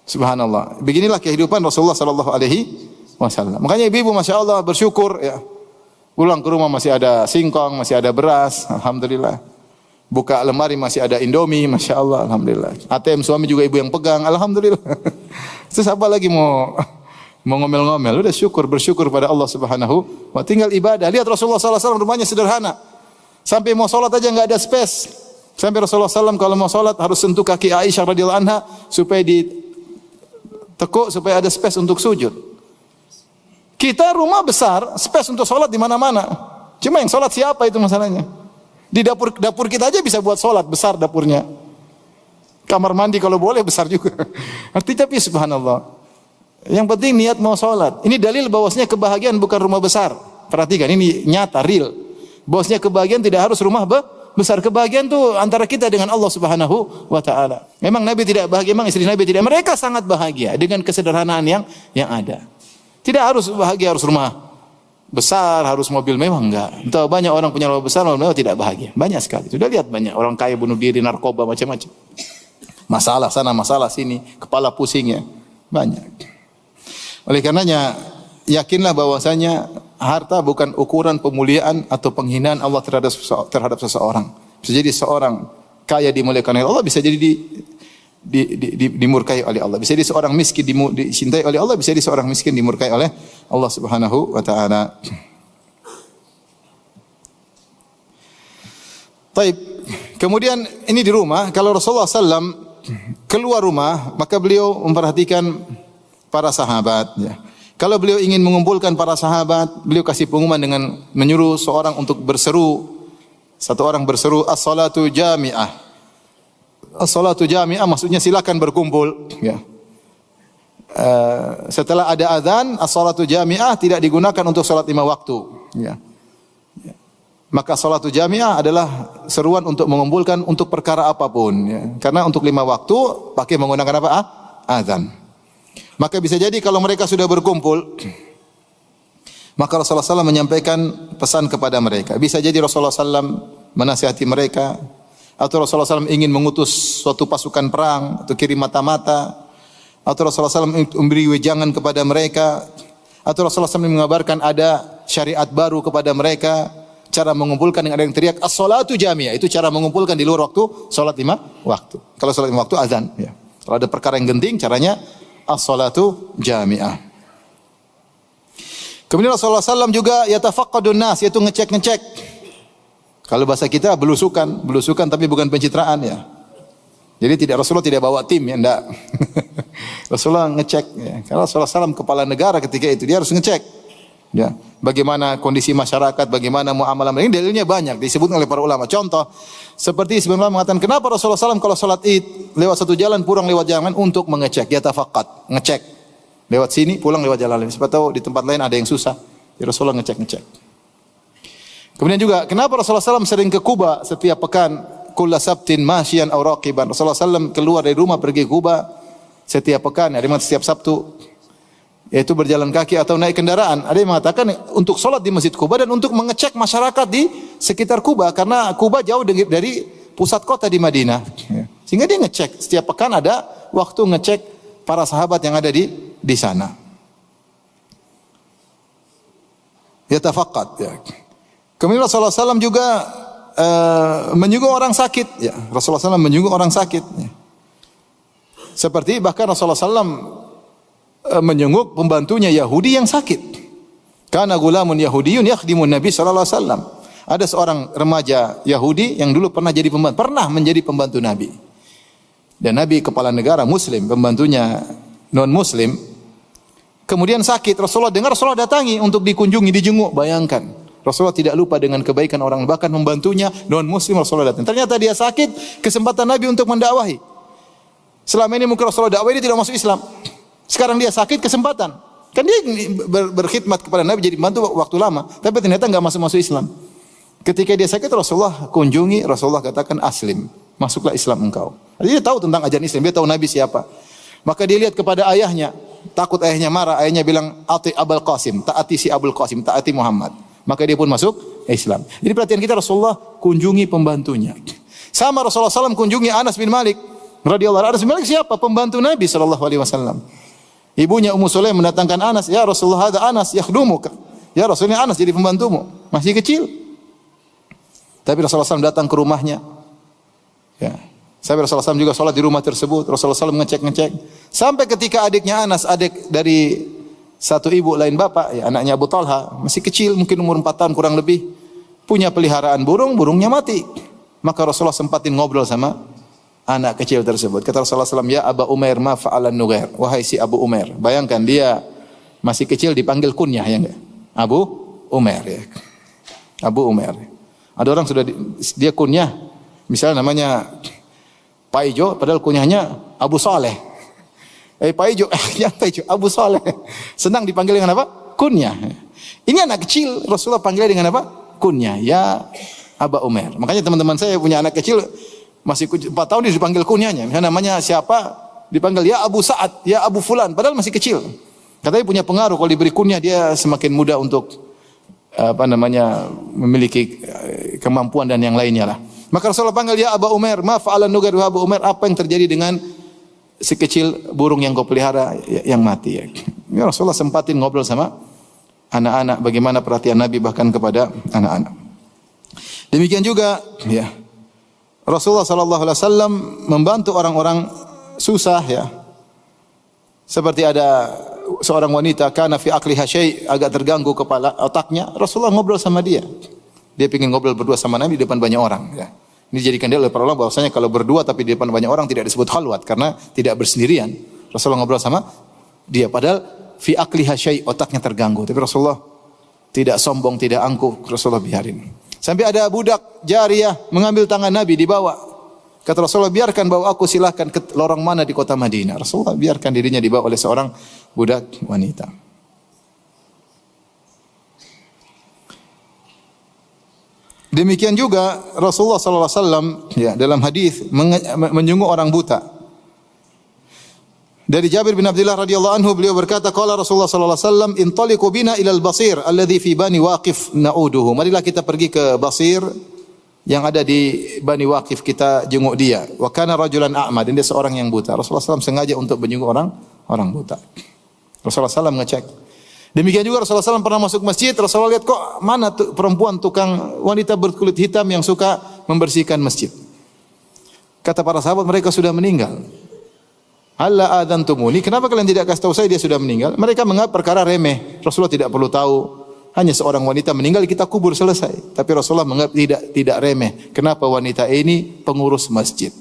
Subhanallah. Beginilah kehidupan Rasulullah SAW. Makanya ibu-ibu masya Allah bersyukur ya. Pulang ke rumah masih ada singkong, masih ada beras, alhamdulillah. Buka lemari masih ada Indomie, masya Allah, alhamdulillah. ATM suami juga ibu yang pegang, alhamdulillah. Terus apa lagi mau ngomel-ngomel? Udah bersyukur pada Allah Subhanahu wa. Tinggal ibadah. Lihat Rasulullah SAW rumahnya sederhana. Sampai mau sholat aja nggak ada space. Sampai Rasulullah SAW kalau mau sholat harus sentuh kaki Aisyah radhiyallahu anha supaya ditekuk supaya ada space untuk sujud. Kita rumah besar, space untuk sholat di mana-mana. Cuma yang sholat siapa itu masalahnya. Di dapur kita aja bisa buat sholat, besar dapurnya. Kamar mandi kalau boleh besar juga. Artinya tapi subhanallah. Yang penting niat mau sholat. Ini dalil bahwasanya kebahagiaan bukan rumah besar. Perhatikan, ini nyata, real. Bahwasanya kebahagiaan tidak harus rumah besar. Kebahagiaan itu antara kita dengan Allah Subhanahu wa taala. Memang Nabi tidak bahagia, memang istri Nabi tidak. Mereka sangat bahagia dengan kesederhanaan yang ada. Tidak harus bahagia, harus rumah besar, harus mobil mewah, enggak. Entah banyak orang punya rumah besar, mobil mewah tidak bahagia. Banyak sekali. Sudah lihat banyak orang kaya bunuh diri, narkoba, macam-macam. Masalah sana, masalah sini, kepala pusingnya. Banyak. Oleh karenanya, yakinlah bahwasanya harta bukan ukuran pemuliaan atau penghinaan Allah terhadap seseorang. Bisa jadi seorang kaya dimuliakan oleh Allah, bisa jadi dimurkai oleh Allah. Bisa jadi seorang miskin dicintai oleh Allah, bisa jadi seorang miskin dimurkai oleh Allah Subhanahu wa taala. Baik. Kemudian ini di rumah, kalau Rasulullah SAW keluar rumah, maka beliau memperhatikan para sahabat. Ya. Kalau beliau ingin mengumpulkan para sahabat, beliau kasih pengumuman dengan menyuruh seorang untuk berseru. Satu orang berseru, as-salatu jami'ah. As-salatu jami'ah maksudnya silakan berkumpul. Ya. Setelah ada azan, as-salatu jami'ah tidak digunakan untuk salat 5 waktu. Ya. Maka salatu jami'ah adalah seruan untuk mengumpulkan untuk perkara apapun. Ya. Karena untuk 5 waktu pakai menggunakan apa? Azan. Maka bisa jadi kalau mereka sudah berkumpul, maka Rasulullah SAW menyampaikan pesan kepada mereka. Bisa jadi Rasulullah SAW menasihati mereka, atau Rasulullah SAW ingin mengutus suatu pasukan perang, atau kirim mata-mata, atau Rasulullah SAW memberi wejangan kepada mereka, atau Rasulullah SAW mengabarkan ada syariat baru kepada mereka. Cara mengumpulkan dengan ada yang teriak as-salatu jami'ah, itu cara mengumpulkan di luar waktu salat 5 waktu. Kalau salat 5 waktu azan, ya. Kalau ada perkara yang genting, caranya as-salatu jami'ah. Kemudian Rasulullah SAW juga yatafaqqadun nas, yaitu ngecek-ngecek. Kalau bahasa kita belusukan tapi bukan pencitraan, ya. Jadi Rasulullah tidak bawa tim, ya, enggak. Rasulullah ngecek, ya. Karena Rasulullah SAW kepala negara ketika itu, dia harus ngecek. Ya, bagaimana kondisi masyarakat, bagaimana muamalah mereka. Ini dalilnya banyak disebut oleh para ulama. Contoh, seperti sebenarnya mengatakan kenapa Rasulullah SAW kalau salat Id lewat satu jalan pulang lewat jalan untuk mengecek, yatafaqqad, ngecek. Lewat sini pulang lewat jalan lain. Siapa tahu di tempat lain ada yang susah. Ya, Rasulullah ngecek. Kemudian juga kenapa Rasulullah SAW sering ke Kuba setiap pekan, kulla sabtin masyian aw raqiban. Rasulullah SAW keluar dari rumah pergi ke Kuba setiap pekan, ada yang setiap Sabtu, yaitu berjalan kaki atau naik kendaraan. Ada yang mengatakan untuk sholat di Masjid Kuba dan untuk mengecek masyarakat di sekitar Kuba, karena Kuba jauh dari pusat kota di Madinah. Sehingga dia ngecek setiap pekan, ada waktu ngecek para sahabat yang ada di sana. Yatafaqqad, ya. Kemudian Rasulullah SAW juga menyungguh orang sakit. Ya, Rasulullah SAW menyungguh orang sakit. Ya. Seperti bahkan Rasulullah SAW menyenguk pembantunya Yahudi yang sakit. Kana gulamun Yahudiyyun yakhdimun Nabi sallallahu alaihi wasallam. Ada seorang remaja Yahudi yang dulu pernah menjadi pembantu Nabi. Dan Nabi kepala negara muslim, pembantunya non muslim. Kemudian sakit, Rasulullah dengar, Rasulullah datangi untuk dikunjungi, dijenguk. Bayangkan, Rasulullah tidak lupa dengan kebaikan orang, bahkan membantunya non muslim Rasulullah datang. Ternyata dia sakit, kesempatan Nabi untuk mendakwahi. Selama ini mungkin Rasulullah dakwah, dia tidak masuk Islam. Sekarang dia sakit, kesempatan. Kan dia berkhidmat kepada Nabi jadi bantu waktu lama, tapi ternyata enggak masuk Islam. Ketika dia sakit, Rasulullah kunjungi, Rasulullah katakan aslim, masuklah Islam engkau. Dia tahu tentang ajaran Islam, dia tahu Nabi siapa. Maka dia lihat kepada ayahnya, takut ayahnya marah, ayahnya bilang ati Abul Qasim, taati si Abul Qasim, taati Muhammad. Maka dia pun masuk Islam. Jadi perhatian kita, Rasulullah kunjungi pembantunya. Sama Rasulullah SAW kunjungi Anas bin Malik radhiyallahu anhu. Anas bin Malik siapa? Pembantu Nabi sallallahu alaihi wasallam. Ibunya Ummu Sulaim mendatangkan Anas, "Ya Rasulullah, ada Anas yakhdumuka." Ya Rasulullah, Anas jadi pembantumu, masih kecil. Tapi Rasulullah SAW datang ke rumahnya. Ya. Sampai Rasulullah SAW juga sholat di rumah tersebut. Rasulullah SAW ngecek. Sampai ketika adiknya Anas, adik dari satu ibu lain bapak, ya, anaknya Abu Talha, masih kecil, mungkin umur 4 tahun kurang lebih, punya peliharaan burung, burungnya mati. Maka Rasulullah sempatin ngobrol sama anak kecil tersebut. Kata Rasulullah SAW, "Ya Aba Umair, ma fa'alan Nughair." Wahai si Abu Umair. Bayangkan dia masih kecil dipanggil kunyah, ya enggak? Abu Umair, ya. Abu Umair. Ada orang sudah dia kunyah, misalnya namanya Pak Ijo, padahal kunyahnya Abu Saleh. Pak Ijo, ya Pak Ijo, Abu Saleh. Senang dipanggil dengan apa? Kunyah. Ini anak kecil, Rasulullah panggilnya dengan apa? Kunyah. Ya Aba Umair. Makanya teman-teman saya punya anak kecil, masih 4 tahun dia dipanggil kunyahnya. Misalnya namanya siapa, dipanggil ya Abu Sa'ad, ya Abu Fulan, padahal masih kecil. Katanya punya pengaruh, kalau diberi kunyah dia semakin mudah untuk memiliki kemampuan dan yang lainnya lah. Maka Rasulullah panggil ya Aba Umair, ma fa'alan Nughair wa Abu Umair, apa yang terjadi dengan si kecil burung yang kau pelihara yang mati, ya. Ya Rasulullah sempatin ngobrol sama anak-anak, bagaimana perhatian Nabi bahkan kepada anak-anak. Demikian juga, ya. Rasulullah sallallahu alaihi wasallam membantu orang-orang susah ya. Seperti ada seorang wanita kana fi aqliha syai' agak terganggu kepala otaknya, Rasulullah ngobrol sama dia. Dia ingin ngobrol berdua sama Nabi di depan banyak orang ya. Ini dijadikan dia oleh para ulama bahwasanya kalau berdua tapi di depan banyak orang tidak disebut khalwat karena tidak bersendirian. Rasulullah ngobrol sama dia padahal fi aqliha syai' otaknya terganggu. Tapi Rasulullah tidak sombong, tidak angkuh, Rasulullah biarin. Sampai ada budak jariyah mengambil tangan Nabi dibawa. Kata Rasulullah, biarkan bawa aku, silahkan ke lorong mana di kota Madinah. Rasulullah biarkan dirinya dibawa oleh seorang budak wanita. Demikian juga Rasulullah sallallahu alaihi wasallam ya dalam hadis menyungguh orang buta. Dari Jabir bin Abdullah radhiyallahu anhu beliau berkata qala Rasulullah sallallahu alaihi wasallam intaliqu bina ilal Basir alladhi fi Bani Waqif na'uduhu. Marilah kita pergi ke Basir yang ada di Bani Waqif, kita jenguk dia. Wa kana rajulan a'ma, dan dia seorang yang buta. Rasulullah SAW sengaja untuk menjenguk orang buta. Rasulullah SAW ngecek. Demikian juga Rasulullah SAW pernah masuk masjid, Rasulullah lihat kok mana perempuan tukang wanita berkulit hitam yang suka membersihkan masjid. Kata para sahabat, mereka sudah meninggal. Alla adantumuni, kenapa kalian tidak kasih tahu saya dia sudah meninggal? Mereka menganggap perkara remeh. Rasulullah tidak perlu tahu. Hanya seorang wanita meninggal kita kubur selesai. Tapi Rasulullah menganggap tidak remeh. Kenapa wanita ini pengurus masjid?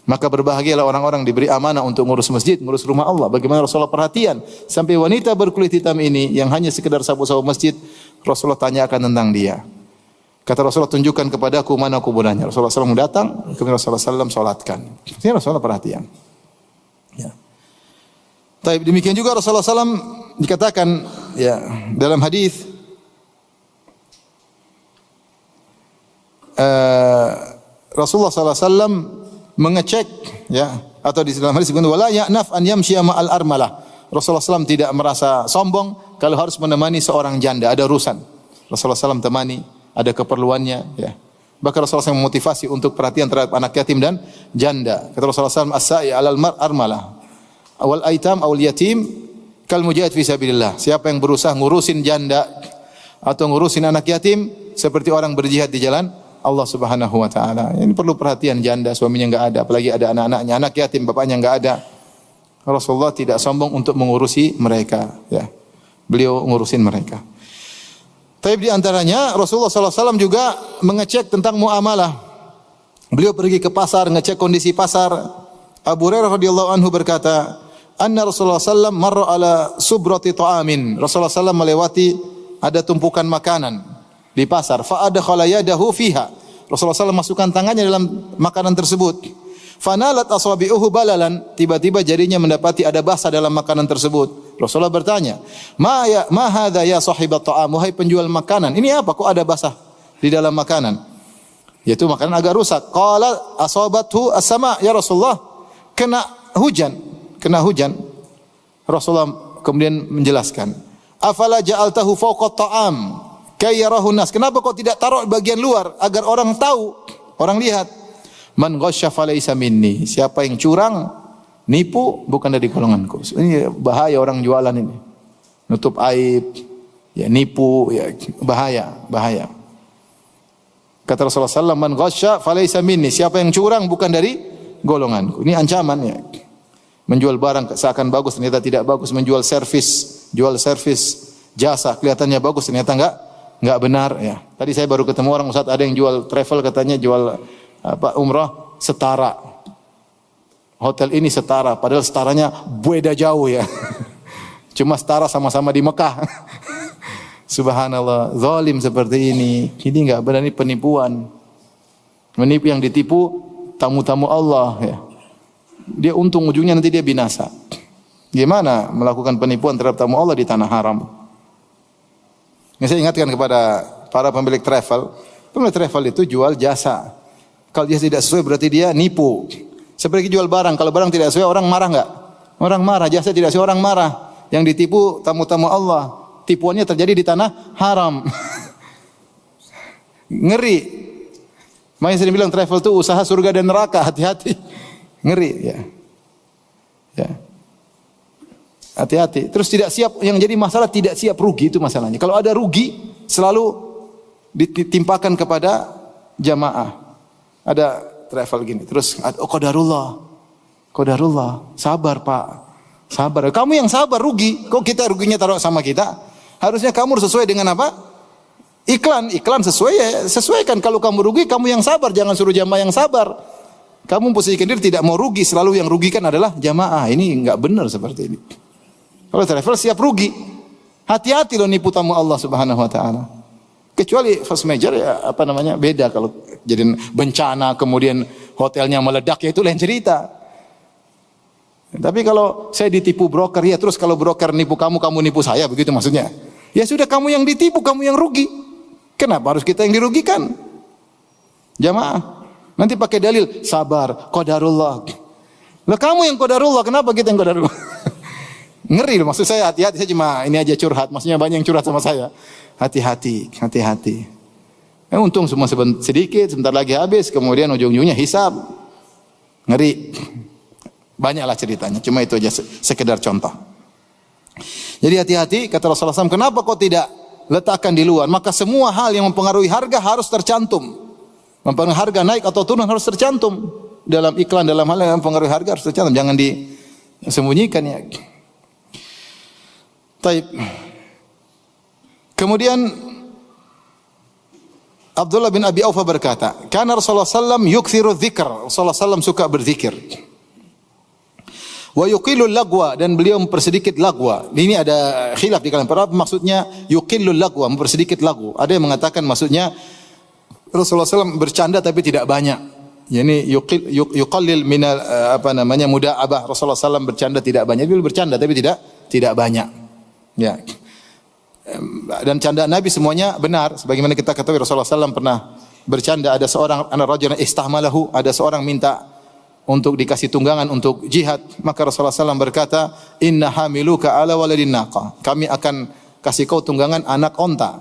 Maka berbahagialah orang-orang diberi amanah untuk ngurus masjid, ngurus rumah Allah. Bagaimana Rasulullah perhatian sampai wanita berkulit hitam ini yang hanya sekedar sapu-sapu masjid, Rasulullah tanyakan tentang dia. Kata Rasulullah, tunjukkan kepadaku mana kuburannya. Rasulullah SAW datang, kemudian Rasulullah SAW salatkan. Ini Rasulullah perhatian. Ya. Tapi demikian juga Rasulullah SAW dikatakan ya dalam hadis Rasulullah SAW mengecek ya atau di dalam hadis disebutkan wala ya'naf an yamshiya ma'al armalah. Rasulullah SAW tidak merasa sombong kalau harus menemani seorang janda, ada urusan. Rasulullah SAW temani, ada keperluannya ya. Bahkan Rasulullah SAW memotivasi untuk perhatian terhadap anak yatim dan janda. Kata Rasulullah SAW, as-sa'i 'alal armalah awal aitam awal yatim kal mujahid fi sabilillah. Siapa yang berusaha ngurusin janda atau ngurusin anak yatim seperti orang berjihad di jalan Allah Subhanahu wa taala. Ini perlu perhatian janda, suaminya enggak ada, apalagi ada anak-anaknya, anak yatim bapaknya enggak ada. Rasulullah tidak sombong untuk mengurusi mereka ya. Beliau ngurusin mereka. Tapi di antaranya Rasulullah SAW juga mengecek tentang muamalah. Beliau pergi ke pasar, ngecek kondisi pasar. Abu Hurairah radhiyallahu anhu berkata, anna Rasulullah SAW marra ala subrati ta'amin. Rasulullah SAW melewati ada tumpukan makanan di pasar. Fa adkhala yadahu fiha. Rasulullah SAW masukkan tangannya dalam makanan tersebut. Fanalat asabi'uhu balalan, tiba-tiba jarinya mendapati ada basah dalam makanan tersebut. Rasulullah bertanya, ma hadza ya sahibat ta'am, wahai penjual makanan, ini apa kok ada basah di dalam makanan? Yaitu makanan agak rusak. Qala asabathu as-sama, ya Rasulullah, kena hujan. Rasulullah kemudian menjelaskan, afala ja'altahu fawqa ta'am kay yarahu nas, kenapa kok tidak taruh bagian luar agar orang tahu, orang lihat. Man ghasya falaysa minni, siapa yang curang, nipu, bukan dari golonganku. Ini bahaya orang jualan ini. Nutup aib, ya nipu, ya bahaya. Kata Rasulullah SAW, man ghasya falaysa minni, siapa yang curang bukan dari golonganku. Ini ancaman ya. Menjual barang seakan bagus ternyata tidak bagus, menjual jual servis jasa kelihatannya bagus ternyata enggak benar ya. Tadi saya baru ketemu orang Ustaz, ada yang jual travel, katanya jual umrah setara. Hotel ini setara, padahal setaranya beda jauh ya. Cuma setara sama-sama di Mekah. Subhanallah, zalim seperti ini. Ini enggak benar, ini penipuan. Menipu, yang ditipu tamu-tamu Allah ya. Dia untung, ujungnya nanti dia binasa. Gimana melakukan penipuan terhadap tamu Allah di tanah haram? Yang saya ingatkan kepada para pemilik travel itu jual jasa. Kalau dia tidak sesuai berarti dia nipu. Seperti jual barang, kalau barang tidak sesuai orang marah enggak? Orang marah, jasa tidak sesuai orang marah. Yang ditipu tamu-tamu Allah. Tipuannya terjadi di tanah haram. Ngeri. Makanya saya bilang travel itu usaha surga dan neraka, hati-hati. Ngeri ya. Ya. Hati-hati. Terus tidak siap, yang jadi masalah tidak siap rugi, itu masalahnya. Kalau ada rugi selalu ditimpakan kepada jamaah. Ada travel gini. Terus qadarullah. Qadarullah. Sabar, Pak. Sabar. Kamu yang sabar rugi. Kok kita ruginya taruh sama kita? Harusnya kamu sesuai dengan apa? Iklan sesuaikan. Kalau kamu rugi, kamu yang sabar, jangan suruh jamaah yang sabar. Kamu posisikan diri tidak mau rugi, selalu yang rugikan adalah jamaah. Ini enggak benar seperti ini. Kalau travel siap rugi. Hati-hati loh nipu tamu Allah Subhanahu wa taala. Kecuali first major ya beda kalau jadi bencana kemudian hotelnya meledak ya itu lain cerita. Tapi kalau saya ditipu broker ya terus kalau broker nipu kamu nipu saya begitu maksudnya. Ya sudah kamu yang ditipu, kamu yang rugi. Kenapa harus kita yang dirugikan? Jamaah. Nanti pakai dalil sabar, qadarullah. Lah kamu yang qadarullah, kenapa kita yang qadarullah? Ngeri loh, maksud saya hati-hati, saya cuma ini aja curhat, maksudnya banyak yang curhat sama saya. Hati-hati. Untung semua sedikit, sebentar lagi habis, kemudian ujung-ujungnya hisab. Ngeri. Banyaklah ceritanya, cuma itu aja sekedar contoh. Jadi hati-hati, kata Rasulullah SAW, kenapa kau tidak letakkan di luar? Maka semua hal yang mempengaruhi harga harus tercantum. Mempengaruhi harga naik atau turun harus tercantum. Dalam iklan, dalam hal yang mempengaruhi harga harus tercantum. Jangan disembunyikan ya. Taib. Kemudian Abdullah bin Abi Aufa berkata, "Kana Rasulullah sallam yukthiru dzikr." Rasulullah sallam suka berzikir. Wa yuqillul lagwa, dan beliau mempersedikit lagwa. Ini ada khilaf di kalangan para maksudnya yuqillul lagwa, mempersedikit lagu. Ada yang mengatakan maksudnya Rasulullah SAW bercanda tapi tidak banyak. Yani yuqallil minal muda'abah. Rasulullah SAW bercanda tidak banyak. Beliau bercanda tapi tidak banyak. Ya. Dan candaan Nabi semuanya benar. Sebagaimana kita ketahui Rasulullah SAW pernah bercanda. Ada seorang anak rajul istahmalahu, ada seorang minta untuk dikasih tunggangan untuk jihad. Maka Rasulullah SAW berkata, "Inna hamiluka ala waladin naqa." Kami akan kasih kau tunggangan anak onta.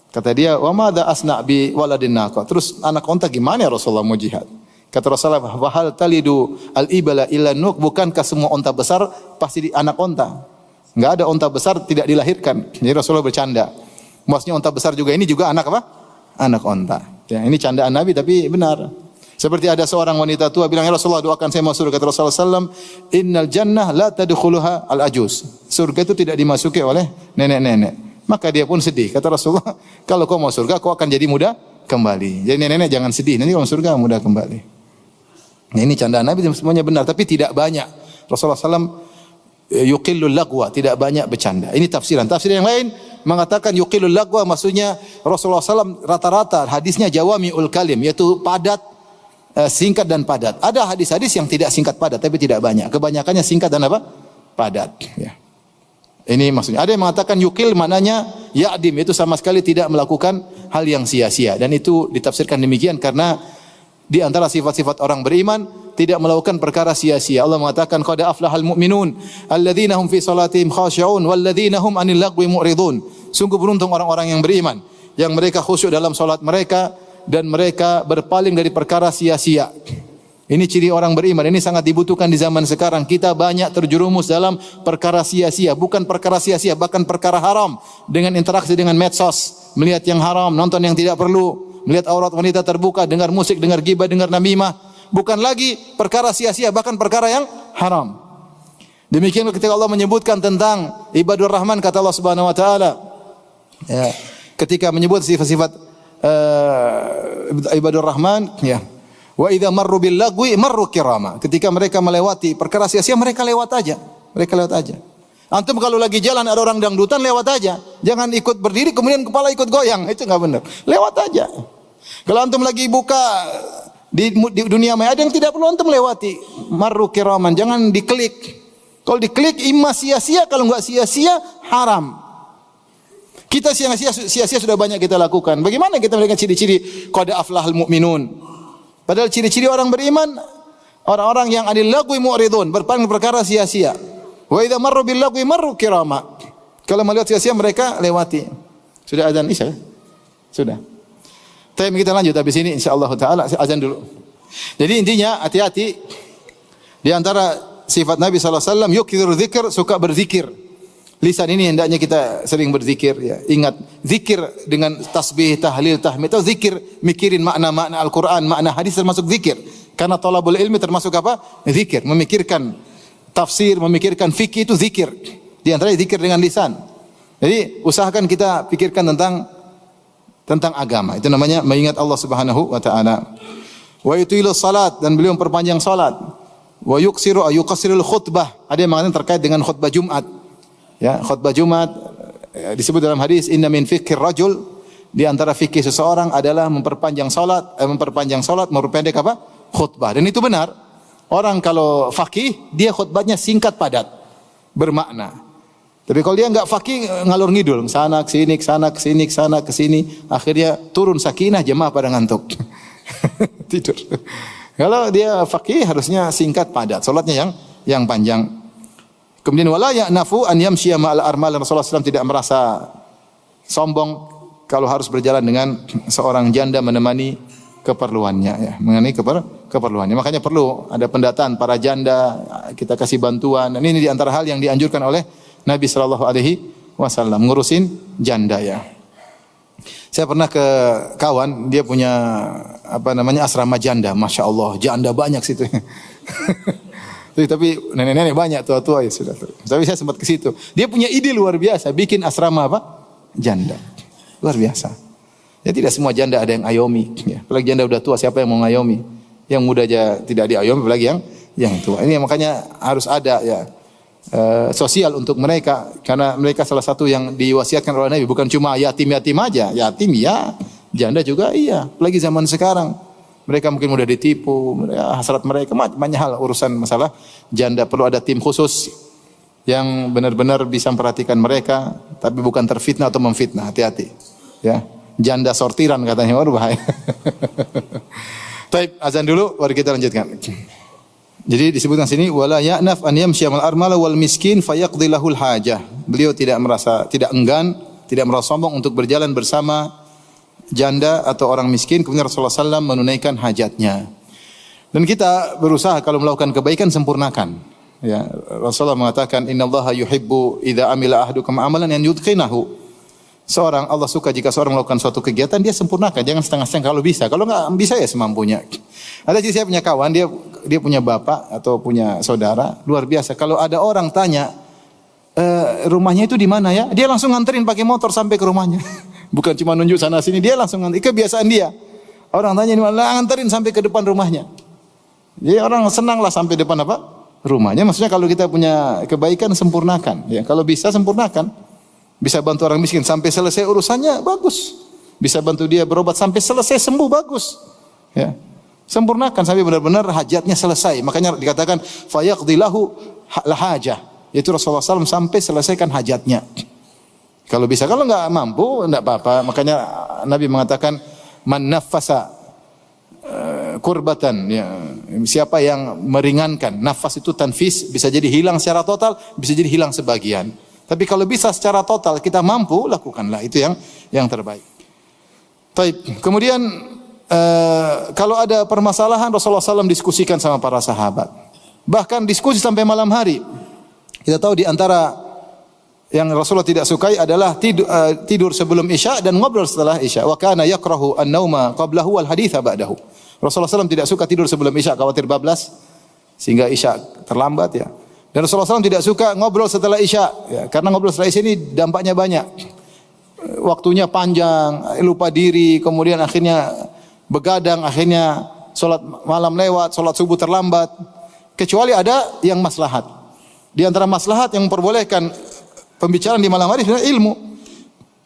Kata dia, "Wa madza asna bi waladin naqa?" Terus anak onta gimana ya Rasulullah mau jihad? Kata Rasulullah, "Wa hal talidu al-ibala illa nuk?" Bukankah semua onta besar pasti anak onta? Enggak ada onta besar tidak dilahirkan. Jadi Rasulullah bercanda. Maksudnya onta besar juga ini juga anak apa? Anak onta. Ya, ini candaan Nabi tapi benar. Seperti ada seorang wanita tua bilang, "Ya Rasulullah, doakan saya masuk surga." Kata Rasulullah SAW, "Innal jannah la tadkhuluha al-ajuz." Surga itu tidak dimasuki oleh nenek-nenek. Maka dia pun sedih. Kata Rasulullah, "Kalau kau mau surga, kau akan jadi muda kembali." Jadi nenek-nenek jangan sedih. Nanti kalau surga muda kembali. Nah, ini candaan Nabi semuanya benar, tapi tidak banyak. Rasulullah SAW yuqillul lagwa, tidak banyak bercanda. Ini tafsiran. Tafsiran yang lain mengatakan yuqillul lagwa maksudnya Rasulullah SAW rata-rata hadisnya jawami'ul kalim, yaitu padat, singkat dan padat. Ada hadis-hadis yang tidak singkat padat tapi tidak banyak. Kebanyakannya singkat dan apa? Padat. Ya. Ini maksudnya. Ada yang mengatakan yukil maknanya ya'dim, itu sama sekali tidak melakukan hal yang sia-sia. Dan itu ditafsirkan demikian karena di antara sifat-sifat orang beriman tidak melakukan perkara sia-sia. Allah mengatakan qad aflahal mu'minun alladzina hum fi salatihim khashi'un walladzina hum 'anil lagwi mu'ridun. Sungguh beruntung orang-orang yang beriman yang mereka khusyuk dalam salat mereka dan mereka berpaling dari perkara sia-sia. Ini ciri orang beriman. Ini sangat dibutuhkan di zaman sekarang. Kita banyak terjerumus dalam perkara sia-sia, bukan perkara sia-sia, bahkan perkara haram dengan interaksi dengan medsos, melihat yang haram, nonton yang tidak perlu, melihat aurat wanita terbuka, dengar musik, dengar ghibah, dengar namimah. Bukan lagi perkara sia-sia, bahkan perkara yang haram. Demikian ketika Allah menyebutkan tentang ibadur rahman, kata Allah Subhanahu wa taala, ya, ketika menyebut sifat-sifat ibadur rahman, ya. Wa idza marru bil lagwi marru kirama. Ketika mereka melewati perkara sia-sia, mereka lewat aja. Mereka lewat aja. Antum kalau lagi jalan ada orang dangdutan, lewat aja. Jangan ikut berdiri kemudian kepala ikut goyang. Itu enggak benar. Lewat aja. Kalau antum lagi buka di dunia maya, ada yang tidak perlu antum lewati. Marru kiraman, jangan diklik. Kalau diklik imma sia-sia, kalau enggak sia-sia haram. Kita sia-sia sudah banyak kita lakukan. Bagaimana kita melihat ciri-ciri qad aflahal mu'minun? Padahal ciri-ciri orang beriman, orang-orang yang anil lagwi mu'ridun, berpaling perkara sia-sia. Wa idza marru bil lagwi marru kirama. Kalau melihat sia-sia mereka lewati. Sudah azan Isya? Sudah. Tapi kita lanjut habis ini insyaallah taala azan dulu. Jadi intinya hati-hati di antara sifat Nabi sallallahu alaihi wasallam yukthiru dzikr, suka berzikir. Lisan ini hendaknya kita sering berzikir, ya. Ingat, zikir dengan tasbih, tahlil, tahmid, atau zikir mikirin makna-makna Al-Qur'an, makna hadis termasuk zikir. Karena thalabul ilmi termasuk apa? Zikir, memikirkan tafsir, memikirkan fikih itu zikir. Di antaranya zikir dengan lisan. Jadi usahakan kita pikirkan tentang agama. Itu namanya mengingat Allah Subhanahu wa taala. Wa yutilu salat, dan beliau memperpanjang salat. Wa yuqsiru ayuqsirul khutbah. Ada yang mengatakan terkait dengan khutbah Jumat. Ya, khutbah Jumat disebut dalam hadis inna min fiqhir rajul, di antara fikih seseorang adalah memperpanjang salat, memperpendek apa? Khutbah. Dan itu benar. Orang kalau faqih, dia khutbahnya singkat padat, bermakna. Tapi kalau dia enggak faqih, ngalur ngidul, sana ke sini, ke sana ke sini, ke sana ke sini, akhirnya turun sakinah, jemaah pada ngantuk. Tidur. Kalau dia faqih harusnya singkat padat, salatnya yang panjang. Kemudian wala ya'nafu an yamshiya ma'al armal, Rasulullah SAW tidak merasa sombong kalau harus berjalan dengan seorang janda menemani keperluannya, ya, mengenai keperluannya. Makanya perlu ada pendataan para janda, kita kasih bantuan. Dan ini di antara hal yang dianjurkan oleh Nabi sallallahu alaihi wasallam, ngurusin janda, ya. Saya pernah ke kawan, dia punya asrama janda, masya Allah, janda banyak situ. Tapi nenek-nenek banyak, tua-tua ya sudah. Tapi saya sempat ke situ. Dia punya ide luar biasa, bikin asrama janda, luar biasa. Ya tidak semua janda ada yang ayomi. Ya. Apalagi janda udah tua, siapa yang mau ngayomi? Yang muda aja tidak diayomi, apalagi yang tua. Ini makanya harus ada ya sosial untuk mereka, karena mereka salah satu yang diwasiatkan oleh Nabi, bukan cuma yatim-yatim aja, yatim ya, janda juga iya. Apalagi zaman sekarang, mereka mungkin mudah ditipu, hasrat mereka banyak hal urusan masalah janda, perlu ada tim khusus yang benar-benar bisa memperhatikan mereka, tapi bukan terfitnah atau memfitnah, hati-hati. Ya, janda sortiran katanya, waduh bahaya. Baik, azan dulu, baru kita lanjutkan. Jadi disebutkan sini wala ya'naf an yamshiya mal armala wal miskin fayaqdi lahul hajah. Beliau tidak enggan, tidak merasa sombong untuk berjalan bersama janda atau orang miskin, kemudian Rasulullah SAW menunaikan hajatnya. Dan kita berusaha kalau melakukan kebaikan sempurnakan. Ya, Rasulullah mengatakan innallaha yuhibbu idza amila ahadukum amalan an yutqinahu. Allah suka jika seorang melakukan suatu kegiatan dia sempurnakan, jangan setengah-setengah kalau bisa. Kalau enggak bisa ya semampunya. Ada jadi saya punya kawan, dia punya bapak atau punya saudara, luar biasa. Kalau ada orang tanya, rumahnya itu di mana ya? Dia langsung nganterin pakai motor sampai ke rumahnya. Bukan cuma nunjuk sana sini, dia langsung nganterin. Kebiasaan dia. Orang tanya di mana, nganterin sampai ke depan rumahnya. Jadi orang senang lah sampai depan rumahnya. Maksudnya kalau kita punya kebaikan sempurnakan. Ya, kalau bisa sempurnakan. Bisa bantu orang miskin sampai selesai urusannya, bagus. Bisa bantu dia berobat sampai selesai sembuh, bagus. Ya. Sempurnakan sampai benar-benar hajatnya selesai. Makanya dikatakan fayaqdi lahu lahajah. Yaitu Rasulullah SAW sampai selesaikan hajatnya. Kalau bisa, kalau enggak mampu enggak apa-apa. Makanya Nabi mengatakan man naffasa kurbatan, ya. Siapa yang meringankan, nafas itu tanfis, bisa jadi hilang secara total, bisa jadi hilang sebagian. Tapi kalau bisa secara total kita mampu, lakukanlah, itu yang terbaik. Baik. Kemudian kalau ada permasalahan Rasulullah SAW diskusikan sama para sahabat. Bahkan diskusi sampai malam hari. Kita tahu di antara yang Rasulullah tidak sukai adalah tidur sebelum Isya dan ngobrol setelah Isya. Wa kana yakrahu an-nauma qablahu wal haditsa ba'dahu. Rasulullah SAW tidak suka tidur sebelum Isya, khawatir bablas sehingga Isya terlambat, ya. Dan Rasulullah SAW tidak suka ngobrol setelah Isya, ya, karena ngobrol setelah Isya ini dampaknya banyak. Waktunya panjang, lupa diri, kemudian akhirnya begadang, akhirnya sholat malam lewat, sholat subuh terlambat. Kecuali ada yang maslahat. Di antara maslahat yang memperbolehkan pembicaraan di malam hari sebenarnya ilmu.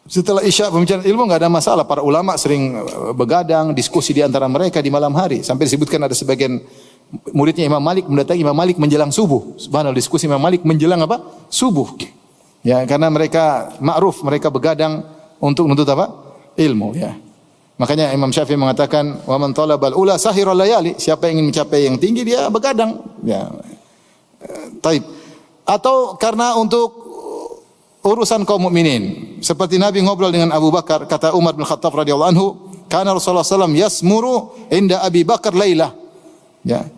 Setelah Isya pembicaraan ilmu enggak ada masalah. Para ulama sering begadang, diskusi di antara mereka di malam hari. Sampai disebutkan ada sebagian muridnya Imam Malik mendatangi Imam Malik menjelang subuh. Subhanallah, diskusi Imam Malik menjelang subuh. Ya, karena mereka ma'ruf, mereka begadang untuk menuntut ilmu, ya. Makanya Imam Syafi'i mengatakan wa man talabal ula sahiral layali, siapa yang ingin mencapai yang tinggi dia begadang, ya. Taib. Atau karena untuk urusan kaum mukminin. Seperti Nabi ngobrol dengan Abu Bakar, kata Umar bin Khattab radhiyallahu anhu, kana Rasulullah sallallahu alaihi wasallam yasmuru inda Abi Bakar lailah. Ya.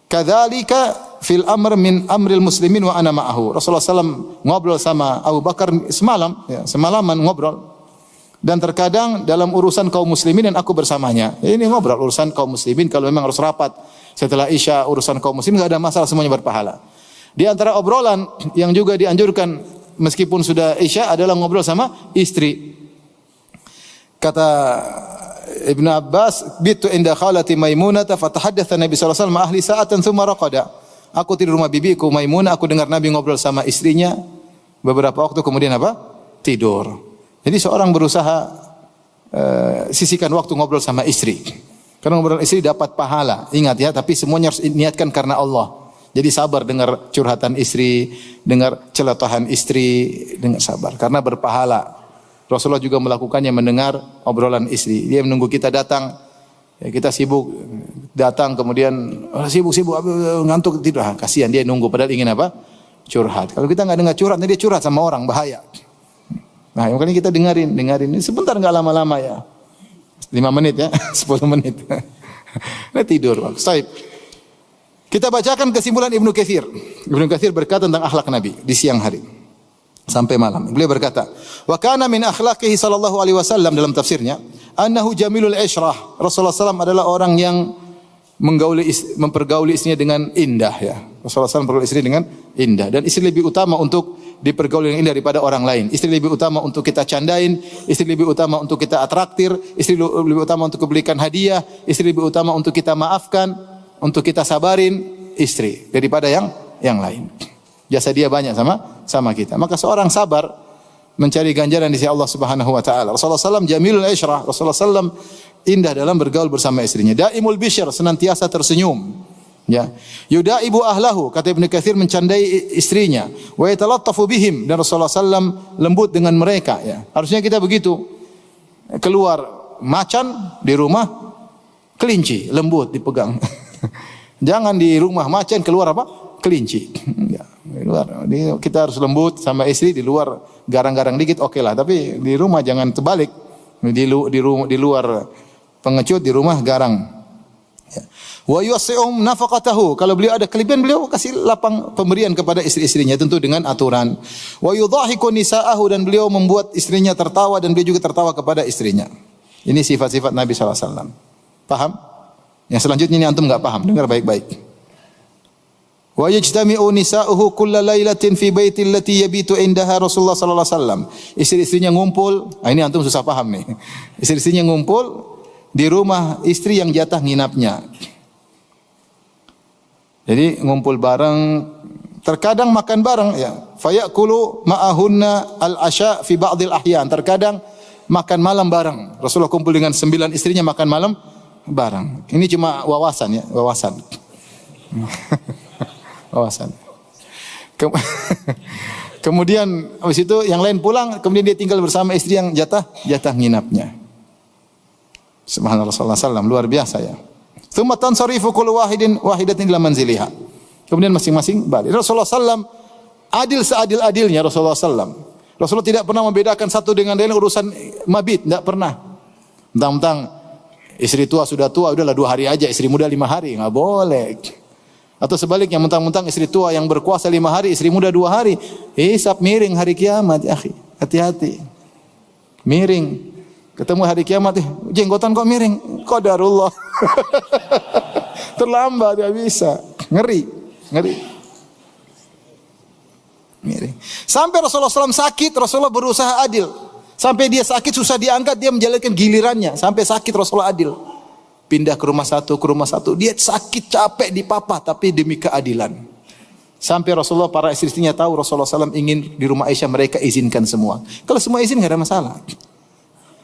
Kadzalika fil amr min amril muslimin wa ana ma'ahu. Rasulullah SAW ngobrol sama Abu Bakar semalam, ya, semalaman ngobrol. Dan terkadang dalam urusan kaum muslimin dan aku bersamanya. Ini ngobrol urusan kaum muslimin kalau memang harus rapat. Setelah Isya urusan kaum muslimin enggak ada masalah, semuanya berpahala. Di antara obrolan yang juga dianjurkan meskipun sudah Isya adalah ngobrol sama istri. Kata Ibnu Abbas, "Bitu inda khalati Maimunah fatahaddatsa Nabi sallallahu alaihi wasallam ahli sa'atan tsumma raqada." Aku tidur rumah bibiku Maimunah, aku dengar Nabi ngobrol sama istrinya beberapa waktu kemudian apa? Tidur. Jadi seorang berusaha sisihkan waktu ngobrol sama istri. Karena ngobrol istri dapat pahala. Ingat ya, tapi semuanya harus niatkan karena Allah. Jadi sabar dengar curhatan istri, dengar celotehan istri, dengar sabar karena berpahala. Rasulullah juga melakukannya mendengar obrolan istri. Dia menunggu kita datang. Ya, kita sibuk datang kemudian sibuk ngantuk tidur. Kasihan dia nunggu padahal ingin apa? Curhat. Kalau kita enggak dengar curhat, dia curhat sama orang bahaya. Nah, makanya kita dengarin. Ini sebentar enggak lama-lama ya. 5 menit ya, 10 menit. Nah, tidur. Baik. Kita bacakan kesimpulan Ibnu Katsir. Ibnu Katsir berkata tentang akhlak Nabi di siang hari sampai malam. Beliau berkata, "Wa kana min akhlaqihi sallallahu alaihi wasallam," dalam tafsirnya, "annahu jamilul isyrah." Rasulullah SAW adalah orang yang mempergauli istrinya dengan indah ya. Rasulullah SAW mempergauli istri dengan indah dan istri lebih utama untuk dipergauli dengan indah daripada orang lain. Istri lebih utama untuk kita candain, istri lebih utama untuk kita atraktir, istri lebih utama untuk belikan hadiah, istri lebih utama untuk kita maafkan, untuk kita sabarin istri daripada yang lain. Jasa dia banyak sama kita. Maka seorang sabar mencari ganjaran di sisi Allah Subhanahu wa taala. Rasulullah SAW jamilul isyrah. Rasulullah SAW indah dalam bergaul bersama istrinya. Daimul bisyr, senantiasa tersenyum. Ya. Yudaibu ahlahu, kata Ibnu Katsir mencandai istrinya. Wa yatalattafu bihim, dan Rasulullah SAW lembut dengan mereka ya. Harusnya kita begitu. Keluar macan, di rumah kelinci, lembut dipegang. Jangan di rumah macan, keluar apa? Kelinci. Ya, keluar. Kita harus lembut sama istri, di luar garang-garang dikit oke lah, tapi di rumah jangan terbalik. Di luar pengecut, di rumah garang. Wa yusi'um nafaqatahu. Kalau beliau ada kelebihan, beliau kasih lapang pemberian kepada istri-istrinya tentu dengan aturan. Wa yudhahiku nisa'ahu, dan beliau membuat istrinya tertawa dan beliau juga tertawa kepada istrinya. Ini sifat-sifat Nabi sallallahu alaihi wasallam. Paham? Yang selanjutnya ini antum enggak paham, dengar baik-baik. Wa yajtami'u nisa'uhu kulla lailatin fi baitil lati yabitu indaha Rasulullah sallallahu alaihi wasallam. Istri-istrinya ngumpul, ini antum susah paham nih. Istri-istrinya ngumpul di rumah istri yang jatah nginapnya. Jadi ngumpul bareng, terkadang makan bareng ya. Fayakulu ma'ahunna al-asya fi ba'dil ahyan. Terkadang makan malam bareng. Rasulullah kumpul dengan 9 istrinya makan malam bareng. Ini cuma wawasan ya, wawasan. Wawasan. Kemudian habis itu yang lain pulang, kemudian dia tinggal bersama istri yang jatah nginapnya. Subhanallah sallallahu alaihi wasallam, luar biasa ya. Tsumma tansarifu kullu wahidatin ila manziliha. Kemudian masing-masing balik. Rasulullah sallam adil seadil-adilnya Rasulullah sallam. Rasulullah tidak pernah membedakan satu dengan lain urusan mabit, tidak pernah. Mentang-mentang istri tua sudah tua, udahlah 2 hari aja, istri muda 5 hari, enggak boleh. Atau sebaliknya, mentang-mentang istri tua yang berkuasa 5 hari, istri muda 2 hari, hisab miring hari kiamat, ya akhi. Hati-hati. Miring. Ketemu hari kiamat, jenggotan kok miring. Qadarullah. Terlambat, tidak bisa. Ngeri. Miring. Sampai Rasulullah SAW sakit, Rasulullah berusaha adil. Sampai dia sakit, susah diangkat, dia menjalankan gilirannya. Sampai sakit Rasulullah adil. Pindah ke rumah satu. Dia sakit, capek, dipapah, tapi demi keadilan. Sampai Rasulullah, para istri-istrinya tahu Rasulullah SAW ingin di rumah Aisyah, mereka izinkan semua. Kalau semua izin, tidak ada masalah.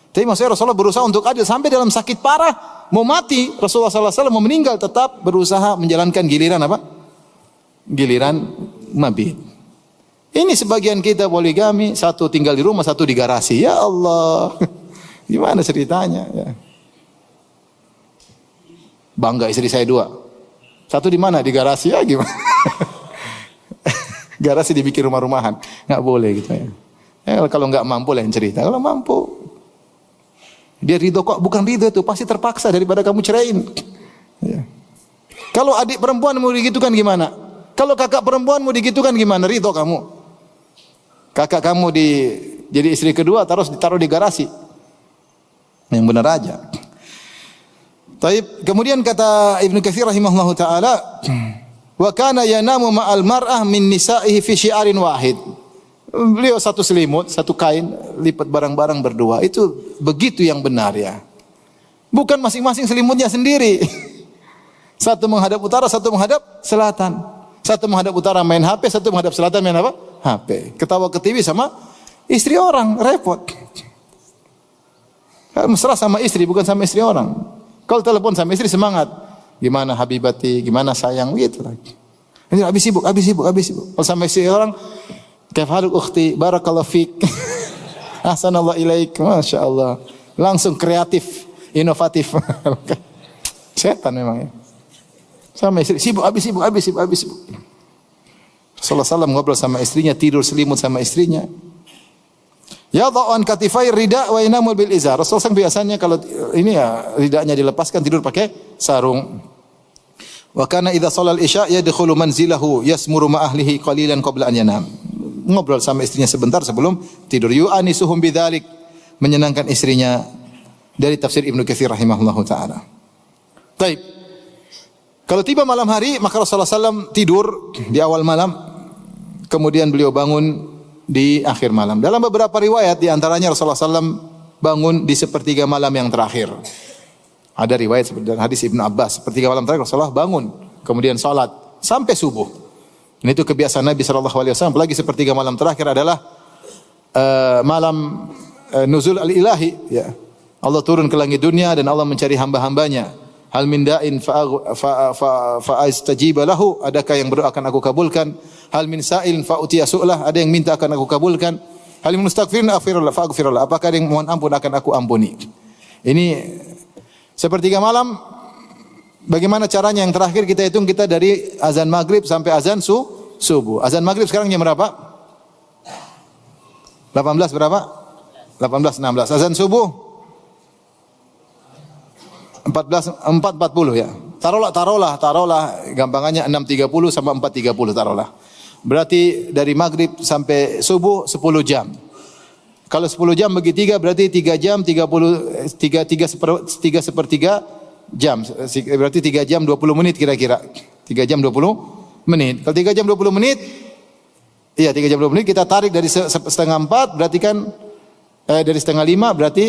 Tapi maksudnya Rasulullah berusaha untuk adil sampai dalam sakit parah mau mati Rasulullah SAW mau meninggal tetap berusaha menjalankan giliran apa? Giliran mabit. Ini sebagian kita poligami, satu tinggal di rumah, satu di garasi. Ya Allah, gimana ceritanya? Ya. Bangga istri saya 2. Satu di mana? Di garasi ya gimana? Garasi dibikin rumah-rumahan, nggak boleh gitu ya. Kalau nggak mampu lain cerita. Kalau mampu dia ridho kok, bukan ridho itu, pasti terpaksa daripada kamu ceraiin. Ya. Kalau adik perempuan mau digitukan gimana? Kalau kakak perempuan mau digitukan gimana? Ridho kamu. Kakak kamu jadi istri kedua, ditaruh di garasi. Yang benar aja. Taib. Kemudian kata Ibnu Katsir rahimahullahu taala, wa kana yanamu ma'al mar'ah min nisa'ihi fi syi'arin wahid. Beliau satu selimut, satu kain, lipat barang-barang berdua. Itu begitu yang benar ya. Bukan masing-masing selimutnya sendiri. Satu menghadap utara, satu menghadap selatan. Satu menghadap utara main HP, satu menghadap selatan main apa? HP. Ketawa ke TV sama istri orang, repot. Mesra sama istri, bukan sama istri orang. Kalau telepon sama istri semangat. Gimana habibati, gimana sayang, gitu lagi. Ini habis sibuk. Kalau sama istri orang, kaifaluk ukhti, barakallahu fik. Ahsanallahu ilaik, Masya Allah. Langsung kreatif, inovatif. Setan memang ya. Sama istri, sibuk. Rasulullah SAW ngobrol sama istrinya, tidur selimut sama istrinya. Ya dha'an katifai rida wa inamul bil izar. Rasulullah SAW biasanya kalau ini ya ridanya dilepaskan tidur pakai sarung. Wa kana idza shalal isya yadkhulu manzilahu yasmuru ma ahlihi qalilan qabla an yanam. Ngobrol sama istrinya sebentar sebelum tidur. Yu'anisuhum bidzalik, menyenangkan istrinya. Dari tafsir Ibnu Katsir rahimahullahu taala. Baik. Kalau tiba malam hari maka Rasulullah SAW tidur di awal malam, kemudian beliau bangun di akhir malam. Dalam beberapa riwayat di antaranya Rasulullah SAW bangun di sepertiga malam yang terakhir. Ada riwayat seperti dalam hadis Ibnu Abbas, sepertiga malam terakhir Rasulullah bangun, kemudian salat sampai subuh. Dan itu kebiasaan Nabi SAW. Apalagi sepertiga malam terakhir adalah malam nuzul al-ilahi. Ya. Allah turun ke langit dunia dan Allah mencari hamba-hambanya. Hal min da'in fa'astajiba lahu, adakah yang berdoa akan aku kabulkan? Hal min sa'ilin fa'utiya su'lah, ada yang minta akan aku kabulkan. Hal min mustaghfirin fa'aghfirullah, apakah ada yang mohon ampun akan aku ampuni. Ini sepertiga malam. Bagaimana caranya yang terakhir kita hitung, kita dari azan maghrib sampai azan subuh. Azan maghrib sekarang jam berapa? 18 berapa? 18.16. Azan subuh 4.40 ya. Taruhlah gampangannya 6.30 sampai 4.30 taruhlah. Berarti dari maghrib sampai subuh 10 jam. Kalau 10 jam bagi 3 berarti 3 jam 3 sepertiga jam. Berarti 3 jam 20 menit kira-kira. 3 jam 20 menit. Kalau 3 jam 20 menit, iya 3 jam 20 menit kita tarik dari setengah 4 berarti kan dari setengah 5 berarti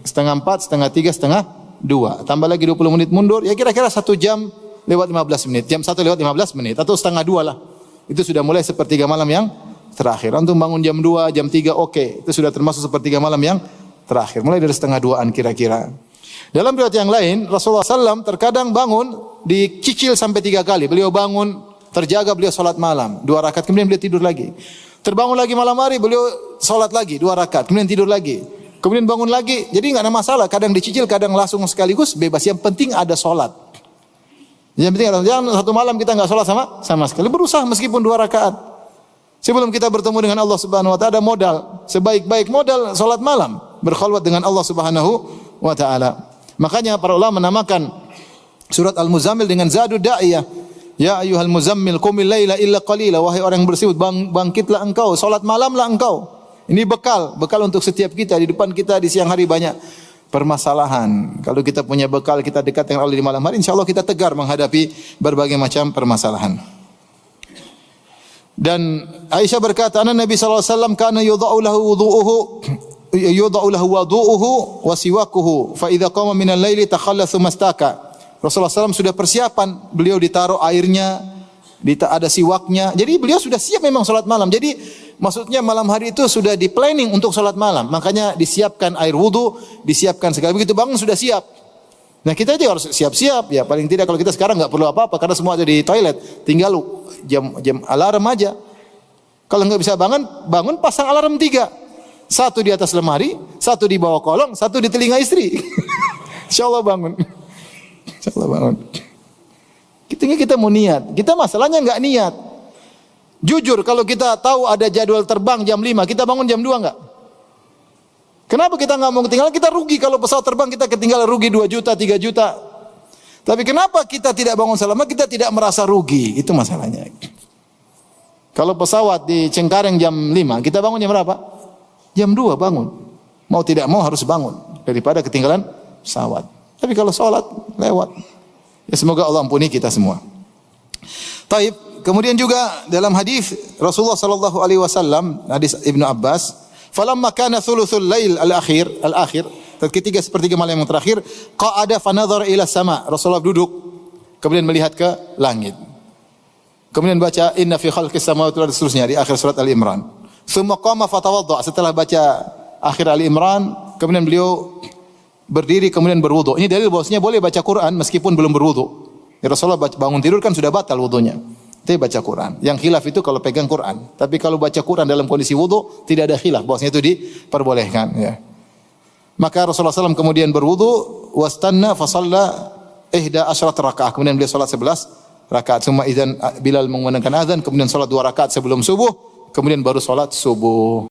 setengah 4, setengah 3, setengah 2. Tambah lagi 20 menit mundur, ya kira-kira 1 jam lewat 15 menit. Jam 1 lewat 15 menit atau setengah 2 lah. Itu sudah mulai sepertiga malam yang terakhir. Antum bangun jam 2, jam 3 oke. Itu sudah termasuk sepertiga malam yang terakhir. Mulai dari setengah 2-an kira-kira. Dalam riwayat yang lain, Rasulullah SAW terkadang bangun dicicil sampai 3 kali. Beliau bangun, terjaga, beliau salat malam 2 rakaat, kemudian beliau tidur lagi. Terbangun lagi malam hari, beliau salat lagi 2 rakaat, kemudian tidur lagi. Kemudian bangun lagi, jadi enggak ada masalah. Kadang dicicil, kadang langsung sekaligus, bebas. Yang penting ada solat. Yang penting jangan satu malam kita enggak solat sama sekali. Berusaha meskipun 2 rakaat. Sebelum kita bertemu dengan Allah Subhanahu Wa Taala, ada modal. Sebaik-baik modal solat malam, berkhulwat dengan Allah Subhanahu Wa Taala. Makanya para ulama menamakan surat Al-Muzammil dengan Zadud Da'iyah. Ya ayyuhal muzammil qumil laila illa qalila, wahai orang yang bersihut, bangkitlah engkau, salat malamlah engkau. Ini bekal untuk setiap kita. Di depan kita di siang hari banyak permasalahan. Kalau kita punya bekal, kita dekat dengan Allah di malam hari, insyaallah kita tegar menghadapi berbagai macam permasalahan. Dan Aisyah berkata, Nabi sallallahu alaihi wasallam kana yudha'u lahu wudu'uhu wa siwakuhu fa idza qama minal laili takhallathu mastaka. Rasulullah SAW sudah persiapan, beliau ditaruh airnya, ada siwaknya. Jadi beliau sudah siap memang salat malam. Jadi maksudnya malam hari itu sudah di planning untuk salat malam. Makanya disiapkan air wudu, disiapkan segala, begitu bangun sudah siap. Nah kita aja harus siap-siap ya. Paling tidak kalau kita sekarang enggak perlu apa-apa karena semua ada di toilet. Tinggal jam alarm aja. Kalau enggak bisa bangun pasang alarm 3. 1 di atas lemari, 1 di bawah kolong, 1 di telinga istri. Insyaallah bangun. Insyaallah bangun. Kita mau niat. Kita masalahnya enggak niat. Jujur kalau kita tahu ada jadwal terbang jam 5, kita bangun jam 2 enggak? Kenapa kita enggak mau ketinggalan? Kita rugi kalau pesawat terbang kita ketinggalan, rugi 2 juta, 3 juta. Tapi kenapa kita tidak bangun selamat? Kita tidak merasa rugi. Itu masalahnya. Kalau pesawat di Cengkareng jam 5, kita bangun jam berapa? Jam 2 bangun. Mau tidak mau harus bangun. daripada ketinggalan pesawat. Tapi kalau salat lewat. Ya semoga Allah ampuni kita semua. Taib, kemudian juga dalam hadis Rasulullah sallallahu alaihi wasallam, hadis Ibnu Abbas, falamma kana thuluthul lail al-akhir, ketika sepertiga malam yang terakhir, qa'ada fanadhara ila sama. Rasulullah duduk kemudian melihat ke langit. Kemudian baca inna fi khalqis samawati wal ardi seterusnya di akhir surat Al-Imran. Tsumma qama fatawadda. Setelah baca akhir Al-Imran, kemudian beliau berdiri kemudian berwudu. Ini dalil bahwasanya boleh baca Quran meskipun belum berwudu. Ya Rasulullah bangun tidur kan sudah batal wudunya. Tapi baca Quran. Yang khilaf itu kalau pegang Quran. Tapi kalau baca Quran dalam kondisi wudu tidak ada khilaf bahwasanya itu diperbolehkan ya. Maka Rasulullah SAW kemudian berwudu wastanna fa shalla 11 rakaat. Kemudian beliau salat 11 rakaat. Summa idzan Bilal mengumandangkan azan, kemudian salat 2 rakaat sebelum subuh, kemudian baru salat subuh.